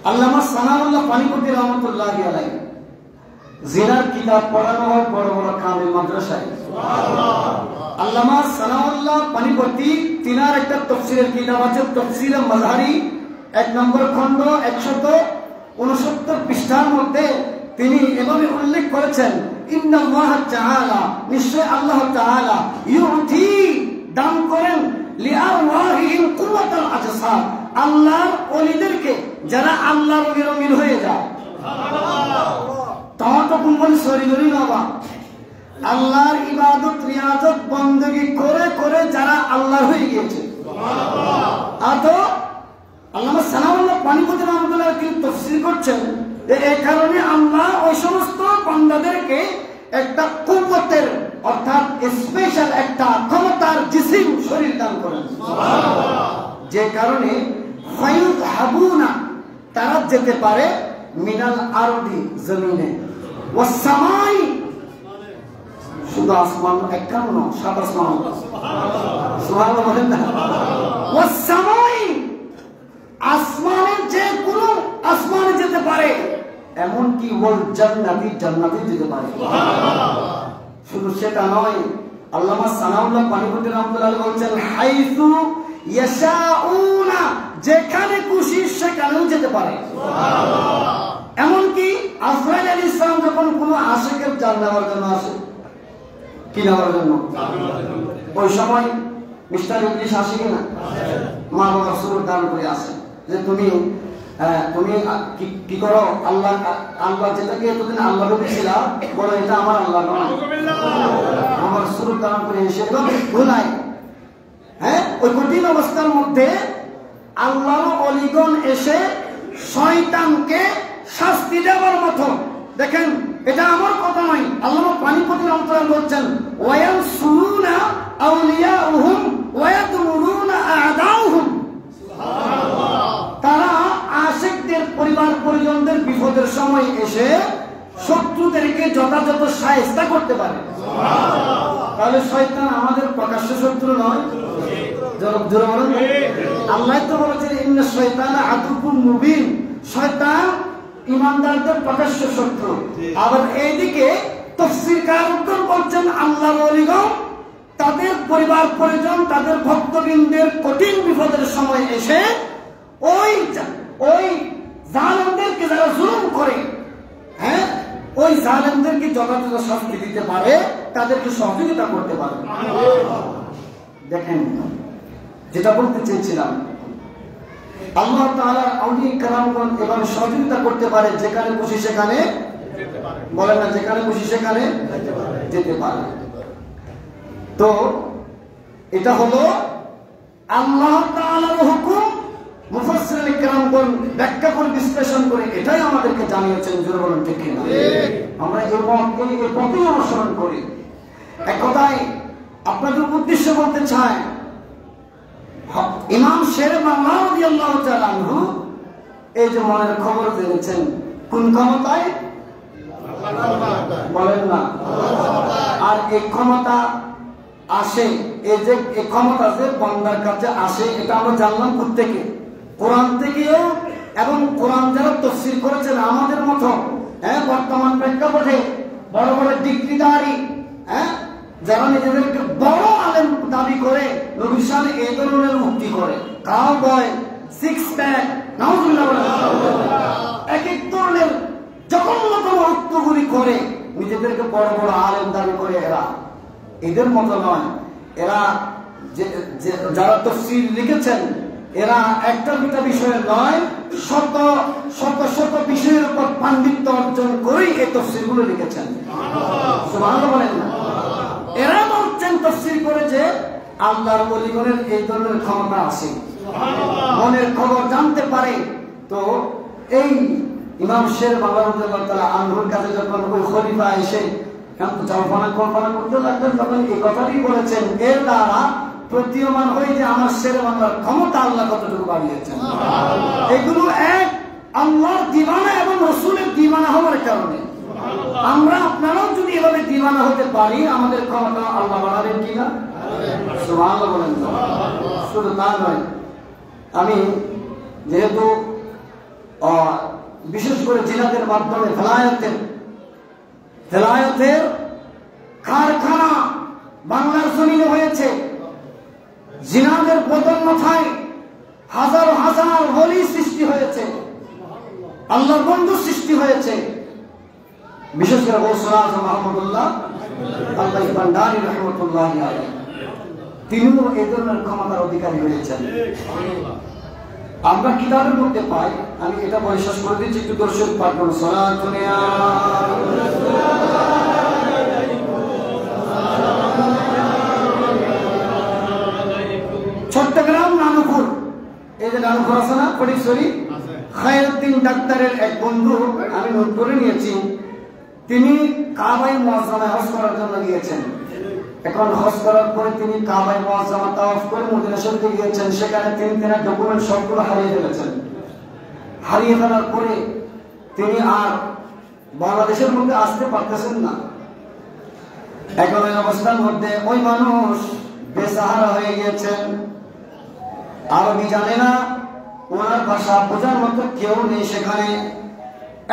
আল্লামা সানাউল্লাহ পানিপতি রহমতুল্লাহি আলাইহি জিনার কিতাব পড়ানো হয় বড় বড় কামিল মাদ্রাসায়। আল্লামা সানাউল্লাহ পানিপতি তিনার একটা তাফসীরের কিতাব আছে, তাফসীরে মাজহারি 1 নম্বর খণ্ড 169 পৃষ্ঠার মধ্যে তিনি এভাবে উল্লেখ করেছেন, ইন্নাল্লাহ তাআলা, নিশ্চয় আল্লাহ তাআলা ইউতি দান করেন লিআরওয়াহিহিম কুওয়াতাল আজসাদ, আল্লাহর ওলিদেরকে যারা আল্লাহর রঙিন হয়ে যায়। তখন বলি শরীরই বাবা আল্লাহর ইবাদত রিয়াজত বندگی করে করে যারা আল্লাহর হয়ে গিয়েছে। আতো আল্লামা সানাউল্লাহ পানিপতি রহমাতুল্লাহ তিনি তাফসীর করছেন যে এই কারণে আল্লাহ ওই সমস্ত বান্দাদেরকে একটা কুওয়াতের অর্থাৎ স্পেশাল একটা ক্ষমতার জিসিম শরীর দান করেন, যে কারণে ফায়ুযহাবুনা তারা যেতে পারে মিনাল আরদি জমিনে ওয়াস সামাই, শুধু আসমান একখান না, সাত আসমান। সুবহানাল্লাহ বলেন না? ওয়াস সামাই, আসমানে যে কোনো আসমানে যেতে পারে, এমনকি ওয়াল জান্নাতি, জান্নাতে যেতে পারে। শুধু সেটা নয়, আল্লামা সানাউল্লাহ পানিপতি রহমাতুল্লাহ বলছেন হাইসু ইয়াশাউনা, যেখানে খুশি সেখানেও যেতে পারে। এমনকি আজরাইল আলাইহিস সালাম যখন কোনো আশিকের জান নেওয়ার জন্য আসে, কি নেওয়ার জন্য, ওই সময় মিস্টার ইবলিস আসে কিনা? মা বাবা সুর দান করে আসে যে তুমি কি করো, আল্লাহ যেটাকে এতদিন আল্লাহ বলেছিলা বলো এটা আমার আল্লাহ নয়, আমার সুর দান করে এসে ভুলাই। হ্যাঁ, ওই কঠিন অবস্থার মধ্যে আল্লাহর ওলিগণ এসে শয়তানকে শাস্তি দেওয়ার মতো, দেখেন এটা আমার কথা নয়, আল্লামা পানিপতি রহমাতুল্লাহ বলছেন ওয়ায়ানসুরুনা আউলিয়াউহুম ওয়ায়াদুরুনা আ'দাউহুম, তারা আশিকদের পরিবার পরিজনদের বিপদের সময় এসে শত্রুদেরকে যথাযথ সাহায্য করতে পারে। তাহলে শয়তান আমাদের প্রকাশ্য শত্রু নয়। আল্লাহ তো বলেছেন ইন্না শাইতানা আদুকুম মুবিন, শয়তান ঈমানদারদের প্রকাশ্য শত্রু। আবার এইদিকে তাফসীরকারগণ বলছেন আল্লাহর ওলিগণ তাদের পরিবার পরিজন তাদের ভক্তবৃন্দের কঠিন বিপদের সময় এসে ওই জালেমদেরকে যারা জুলুম করে, হ্যাঁ, ওই জালেমদেরকে যথাযথ শাস্তি দিতে পারে, তাদেরকে সহযোগিতা করতে পারে। দেখেন যেটা বলতে চেয়েছিলাম, আল্লাহ তাআলা আউলিয়া কেরামগণ এভাবে সহযোগিতা করতে পারে, যেখানে খুশি সেখানে, বলেন না, যেখানে খুশি সেখানে যেতে পারে। তো এটা হলো আল্লাহ তাআলার হুকুম, মুফাসসিরিন কিরামগণ ব্যাখ্যা করে বিশ্লেষণ করে এটাই আমাদেরকে জানিয়েছেন। জোরে বলুন ঠিক কিনা? আমরা এই পথেই অনুসরণ করি। এক কথায় আপনাদের উদ্দেশ্যে বলতে চাই, ইমাম শের বাংলা রাদিয়াল্লাহু তাআলা আনহু এই যে মনের খবর জেনেছেন, কোন ক্ষমতায় বলেন না? আর এই ক্ষমতা আসে, এই যে এই ক্ষমতা যে বান্দার কাছে আসে, এটা আমরা জানলাম কোত্থেকে? কোরআন থেকে। এবং কোরআন যারা তাফসীর করেছেন আমাদের মতো বর্তমান প্রেক্ষাপটে বড় বড় ডিগ্রিধারী যারা নিজেদেরকে বড় আলেম দাবি করে, নবীর সামনে এই ধরনের উক্তি করে, কাউ বয়, সিক্স প্যাক, নাউজুবিল্লাহ, এক এক ধরনের জঘন্যতম উক্তগুলি করে নিজেদেরকে বড় বড় আলেম দাবি করে। এরা এদের মতো নয়। এরা যারা তাফসীর লিখেছেন, এরা একটা দুটা বিষয়ে নয়, শত শত শত বিষয়ের উপর পাণ্ডিত্য অর্জন করেই এই তাফসীরগুলো লিখেছেন। সুবহানাল্লাহ বলেন না? এরা বলছেন তাফসীর করে যে আল্লাহর ওলিগণের এই ধরনের ক্ষমতা আছে, মনের খবর জানতে পারে। তো এই ইমাম শের বাংলা রাদিয়াল্লাহু তাআলা আনহুর কাছে যখন ওই খলিফা এসে কল্পনা করতে লাগলেন, তখন এই কথাটি বলেছেন, এর দ্বারা প্রতীয়মান হয় যে আমার শের বাংলার ক্ষমতা আল্লাহ কতটুকু বাড়িয়েছেন। এগুলো এক আল্লাহর দিওয়ানা এবং রাসূলের দিওয়ানা হওয়ার কারণে। আমরা আপনারাও যদি এভাবে দিওয়ানা হতে পারি, আমাদের ক্ষমতা আল্লাহ বাড়াবেন কিনা? সুবহানাল্লাহ বলেন। শুধু তা নয়, আমি যেহেতু বিশেষ করে জিনাদের মাধ্যমে হেলায়েতের কারখানা বাংলার জমিনে হয়েছে, জিনাদের পতন মাথায় হাজার হাজার ওলি সৃষ্টি হয়েছে, আল্লাহর বন্ধু সৃষ্টি হয়েছে। বিশেষ করে গৌসুল আযম মাহমুদুল্লাহ আল্লাহ ভান্ডারী রাহমাতুল্লাহি আলাইহি, তিনিও এই ধরনের ক্ষমতার অধিকারী হয়েছেন। আমরা কিতাবের মধ্যে পাই, আমি এটা বলে শেষ করে দিচ্ছি, একটু দর্শক পাঠ করুন। চট্টগ্রাম নানুপুর, এই যে নানুপুর আছে না ফটিকছড়ি, খায়রউদ্দিন ডাক্তারের এক বন্ধু, আমি নোট করে নিয়েছি, তিনি কাবায়ে মুআজ্জামায় হজ করার জন্য গিয়েছেন। এখন হজ করার পরে তিনি কাবায়ে মুআজ্জামা তাওয়াফ করে মদিনা শরীফে গিয়েছেন। সেখানে তিনি তার ডকুমেন্ট সবগুলো হারিয়ে ফেলেছেন। হারিয়ে ফেলার পরে তিনি আর বাংলাদেশের মধ্যে আসতে পারতেছেন না। এখন এই অবস্থার মধ্যে ওই মানুষ বেসাহারা হয়ে গিয়েছেন, আরবি জানে না, ওনার ভাষা বোঝার মতো কেউ নেই সেখানে।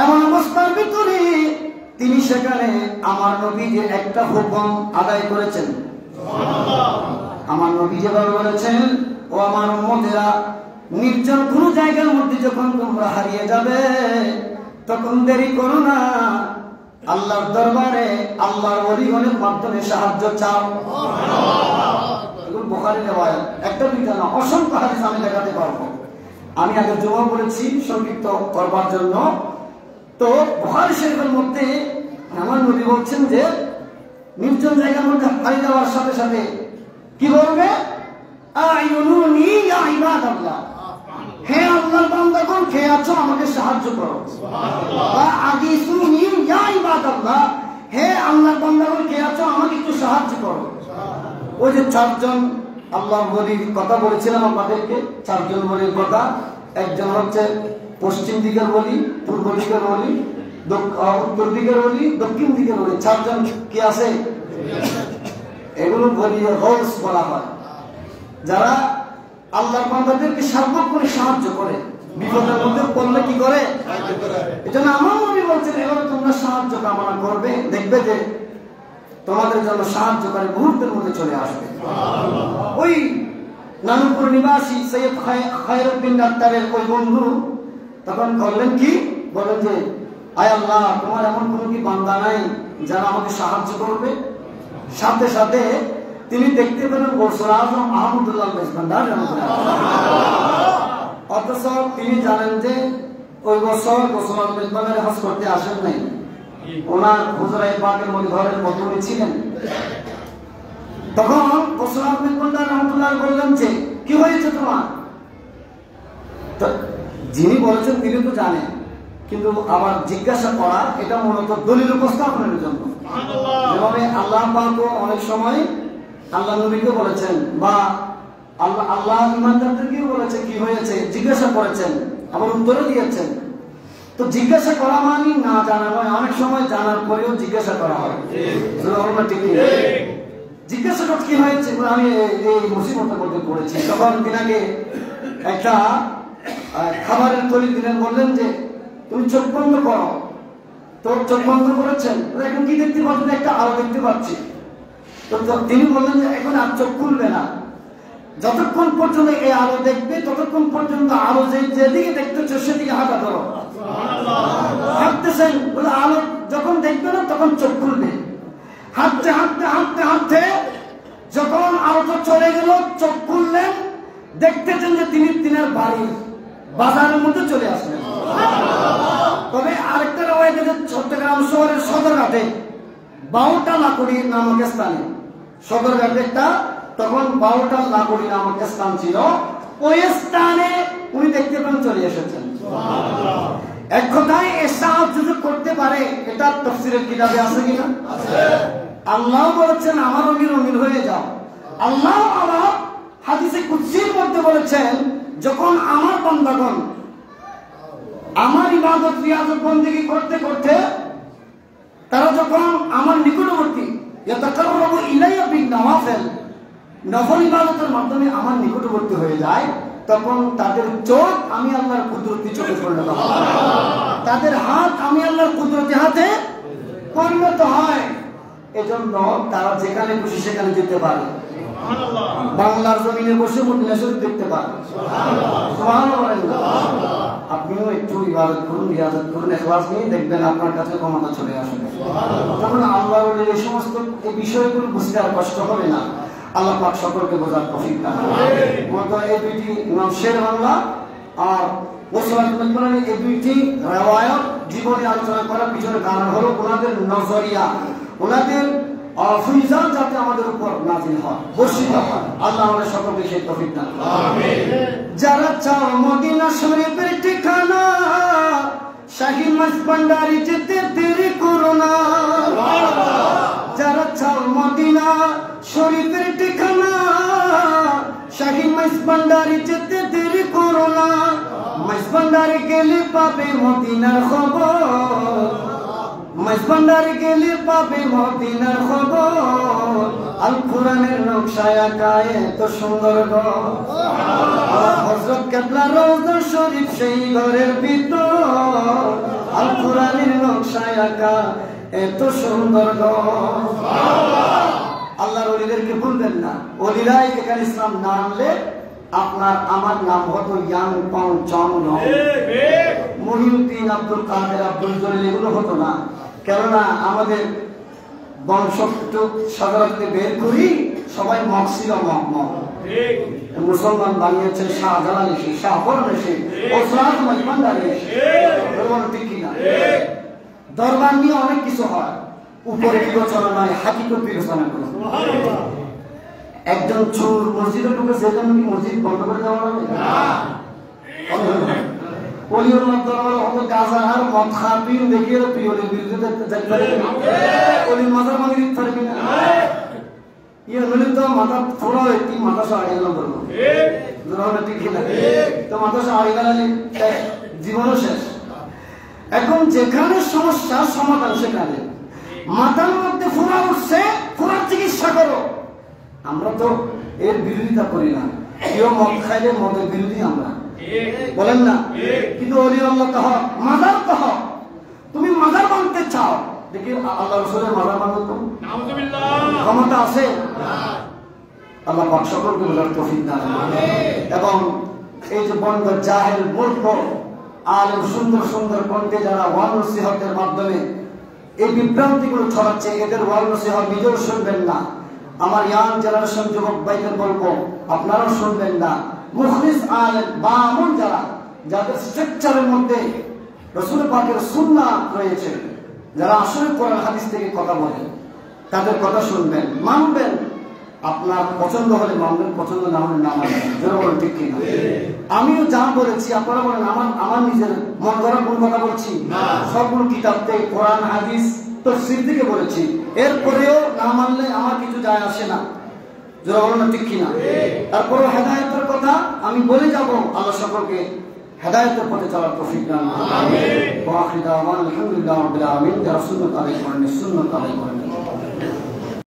এমন অবস্থার ভিতরে তিনি সেখানে আমার নবী যে একটা হুকুম আদায় করেছেন, আমার নবী যেভাবে বলেছেন, ও আমার উম্মতেরা, নির্জন কোন জায়গার মধ্যে যখন তোমরা হারিয়ে যাবে, তখন দেরি করো না, আল্লাহর দরবারে আল্লাহর ওলিগণের মাধ্যমে সাহায্য চাও। বুখারী রিওয়ায়াত, একটা দুইটা না, অসংখ্য হাদিস আমি দেখাতে পারবো। আমি আগে জমা বলেছি সংক্ষিপ্ত করবার জন্য। তো বুখারী শরীফের মধ্যে আমার নবী বলছেন যে নির্জন জায়গার মধ্যে হারিয়ে যাওয়ার সাথে সাথে কি বলবে? আইনুনি ইয়া ইবাদাল্লাহ, হে আল্লাহর বান্দাগণ, কে আছো আমাকে সাহায্য করো। বা আগিসুনি ইয়া ইবাদাল্লাহ, হে আল্লাহর বান্দাগণ, কে আছো আমাকে একটু সাহায্য করো। ওই যে চারজন আল্লাহর ওলির কথা বলেছিলাম আপনাদেরকে, চারজন ওলির কথা। একজন হচ্ছে পশ্চিম দিকের ওলি, পূর্ব দিকের ওলি, উত্তর দিকের ওলি, দক্ষিণ দিকের ওলি, চারজন কি আছে? এগুলো বলি রোলস বলা হয়, যারা আল্লাহর বান্দাদেরকে সার্বক্ষণিক সাহায্য করে, বিপদের মধ্যে পড়লে কি করে। এজন্য আমার নবী বলছেন, এবার তোমরা সাহায্য কামনা করবে, দেখবে যে তোমাদের জন্য সাহায্যকারী মুহূর্তের মধ্যে চলে আসবে। ওই নানুপুর নিবাসী সৈয়দ খায়রউদ্দিন ডাক্তারের ওই বন্ধু তখন করলেন কি, বলেন যে আয় আল্লাহ, তোমার এমন কোন কি বান্দা নাই যারা আমাকে সাহায্য করবে? সাথে সাথে তিনি দেখতে পেলেন গৌসুল আযম মাহমুদুল্লাহ ভান্ডারী রাহমাতুল্লাহ। অথচ তিনি জানেন যে ওই বছর গৌসুল আযম ভান্ডারী হজ করতে আসেন নাই, ওনার হুজরায়ে পাকের মধ্যে ঘরের মধ্যে ছিলেন। তখন গৌসুল আযম ভান্ডারী রাহমাতুল্লাহ বললেন যে কি হয়েছে তোমার? যিনি বলেছেন তিনি তো জানেন, কিন্তু আবার জিজ্ঞাসা করা এটা মূলত দলিল উপস্থাপনের জন্য। যেভাবে আল্লাহ পাক অনেক সময় আল্লাহ নবীকে বলেছেন বা আল্লাহ ইমানদারদেরকেও বলেছে কি হয়েছে জিজ্ঞাসা করেছেন, আবার উত্তরও দিয়েছেন। তো জিজ্ঞাসা করা মানে না জানা নয়, অনেক সময় জানার পরেও জিজ্ঞাসা করা হয়। জিজ্ঞাসা করতে কি হয়েছে, আমি এই মুসিবতের মধ্যে পড়েছি। তখন তিনাকে একটা খাবারের তৈরি দিলেন, বললেন যে তুমি চোখ বন্ধ করো। তো চোখ বন্ধ করেছেন, এখন কি দেখতে পাচ্ছেন? একটা আলো দেখতে পাচ্ছি। তো তিনি বললেন যে এখন আর চোখ খুলবে না, যতক্ষণ পর্যন্ত এই আলো দেখবে ততক্ষণ পর্যন্ত আলো যেদিকে দেখতেছ সেদিকে হাঁটা ধরো। হাঁটতেছেন বলে আলো যখন দেখবে না তখন চোখ খুলবে। হাঁটতে হাঁটতে হাঁটতে হাঁটতে যখন আলোটা চলে গেল, চোখ খুললেন, দেখতেছেন যে তিনি তিনার বাড়ির বাজারের মধ্যে চলে আসলেন। তবে আরেকটা রয়েছে যে চট্টগ্রাম শহরের সদরঘাটে বাউটা লাকুড়ি নামক স্থানে, সদরঘাটে একটা তখন বাউটা লাকুড়ি নামক স্থান ছিল, ওই স্থানে উনি দেখতে পান চলে এসেছেন। এক কথায় এসাহায্য করতে পারে, এটা তাফসীরের কিতাবে আছে কিনা? আল্লাহ বলেছেন আমার রঙিন রঙিন হয়ে যাও। আল্লাহ আবার হাদিসে কুদসির মধ্যে বলেছেন যখন আমার বান্দাগণ আমার ইবাদত রিয়াজত বন্দেগী করতে করতে তারা যখন আমার নিকটবর্তী ইয়াতাকাররাবু ইলাইয়া বিন-নওয়াফিল, নফল ইবাদতের মাধ্যমে আমার নিকটবর্তী হয়ে যায়, তখন তাদের চোখ আমি আল্লাহর কুদরতি চোখে পরিণত হয়, তাদের হাত আমি আল্লাহর কুদরতি হাতে পরিণত হয়। এজন্য তারা যেখানে খুশি সেখানে যেতে পারে, বাংলার জমিনে বসে মদিনা শরীফ দেখতে পারে। আপনিও একটু ইবাদত করুন, রিয়াজত করুন, ইখলাস নিয়ে দেখবেন আপনার কাছে ক্ষমতা চলে আসবে। তখন আল্লাহর এই সমস্ত এই বিষয়গুলো বুঝতে আর কষ্ট হবে না। আল্লাহ পাক সকলকে বোঝার তৌফিক দান করুন। এই দুইটি ইমাম শের বাংলা আর ওসমান কোরআন, এই দুইটি রিওয়ায়াত জীবনে আলোচনা করার পিছনে কারণ হলো ওনাদের নজরিয়া, ওনাদের ফিজান যাতে আমাদের উপর নাযিল হয়, বর্ষিত হয়। আল্লাহ আমাদের সকলকে সেই তৌফিক দান করুন। আমিন। যারা চাও মদিনা শরীফের ঠিকানা, শাহী মাসবান্ডারি যেতে দেরি করো না। যারা চাও মদিনা শরীফের ঠিকানা, শাহী মাসবান্ডারি যেতে দেরি করো না। মাসবান্ডারি গেলে পাবে মদিনার খবর, মাসবান্ডারি গেলে পাবে মদিনার খবর। আল কোরআনের নকশায় আঁকা এত সুন্দর ঘর, হযরত কেবলার রওজা শরীফ সেই ঘরের ভিতর। আল কোরআনের নকশায় আঁকা এত সুন্দর ঘর। আল্লাহর ওলিদেরকে ভুলবেন না, ওলিরাই এখানে ইসলাম না আনলে আপনার আমার নাম হতো ইয়াং পং চং নং, মহিউদ্দিন, আব্দুল কাদের, আব্দুল জলিল, এগুলো হতো না। কেননা আমাদের বংশ সাধারণত বের করি সবাই মকসিল মহম্মদ, মুসলমান বানিয়েছে শাহজালাল এসে, শাহফরন এসে, ওসমান মজমানদার এসে, ঠিক কিনা? দরবার নিয়ে অনেক কিছু হয়, উপরে বিবেচনা নয়, হাকিকত বিবেচনা করে। একজন চোর মসজিদে ঢুকে সেখানে কি মসজিদ বন্ধ করে দেওয়া হবে? অলিউল্লাহ দরবারে অত গাঁজা আর মদ খাবিন দেখিয়ে তুই অলির বিরুদ্ধে যাইতে পারবি না, অলির মাথার ভাঙি দিতে পারবি না। ইয়ে নলির তো মাথা থোড়া হয়, তুই মাথা সাহায্য এলাম করবো, ঠিক কিনা? তো মাথা সাহায্য গেলে জীবনও শেষ। এখন যেখানে সমস্যা সমাধান সেখানে মাথার মধ্যে ফোড়া উঠছে, ফোড়ার চিকিৎসা করো। আমরা তো এর বিরোধিতা করি না, কেউ মদ খাইলে মদের বিরোধী আমরা, বলেন না? কিন্তু ওলি আল্লাহ তো হক, মাজার তো হক। তুমি মাজার বানতে চাও, দেখি আল্লাহ রাসূলের মাজার বানাতে তো ক্ষমতা আছে? আল্লাহ পাক সকলকে বোঝার তৌফিক দান করুন। এবং এই যে বন্ধ জাহেল মূর্খ আলেম সুন্দর সুন্দর কণ্ঠে যারা ওয়াজ নসিহতের মাধ্যমে এই বিভ্রান্তিগুলো ছড়াচ্ছে, এদের ওয়াজ নসিহত নিজেও শুনবেন না। আমার ইয়াং জেনারেশন যুবক ভাইদের বলবো আপনারাও শুনবেন না। মুখলিস আলেম বা আমল যারা, যাদের স্ট্রাকচারের মধ্যে রাসূল পাকের সুন্নাহ রয়েছে, যারা আসলে কোরআন হাদিস থেকে কথা বলেন, তাদের কথা শুনবেন, মানবেন। আপনার পছন্দ হলে মানবেন, পছন্দ না হলে না মানবেন। জনগণ ঠিক কিনা? আমিও যা বলেছি আপনারা বলেন আমার নিজের মন গড়া কোন কথা বলছি না, সবগুলো কিতাব থেকে কোরআন হাদিস তাফসীর থেকে বলেছি। এরপরেও না মানলে আমার কিছু যায় আসে না। জনগণ ঠিক কিনা? তারপরে হেদায়েতের কথা আমি বলে যাব, আল্লাহ সকলকে হেদায়েতের পথে চলার তৌফিক দান করুন। আমিন। ওয়া আখিরু দাওয়ানা আলহামদুলিল্লাহি রাব্বিল আলামিন। যারা সুন্নাত আদায় করেন সুন্নাত আদায় করেন।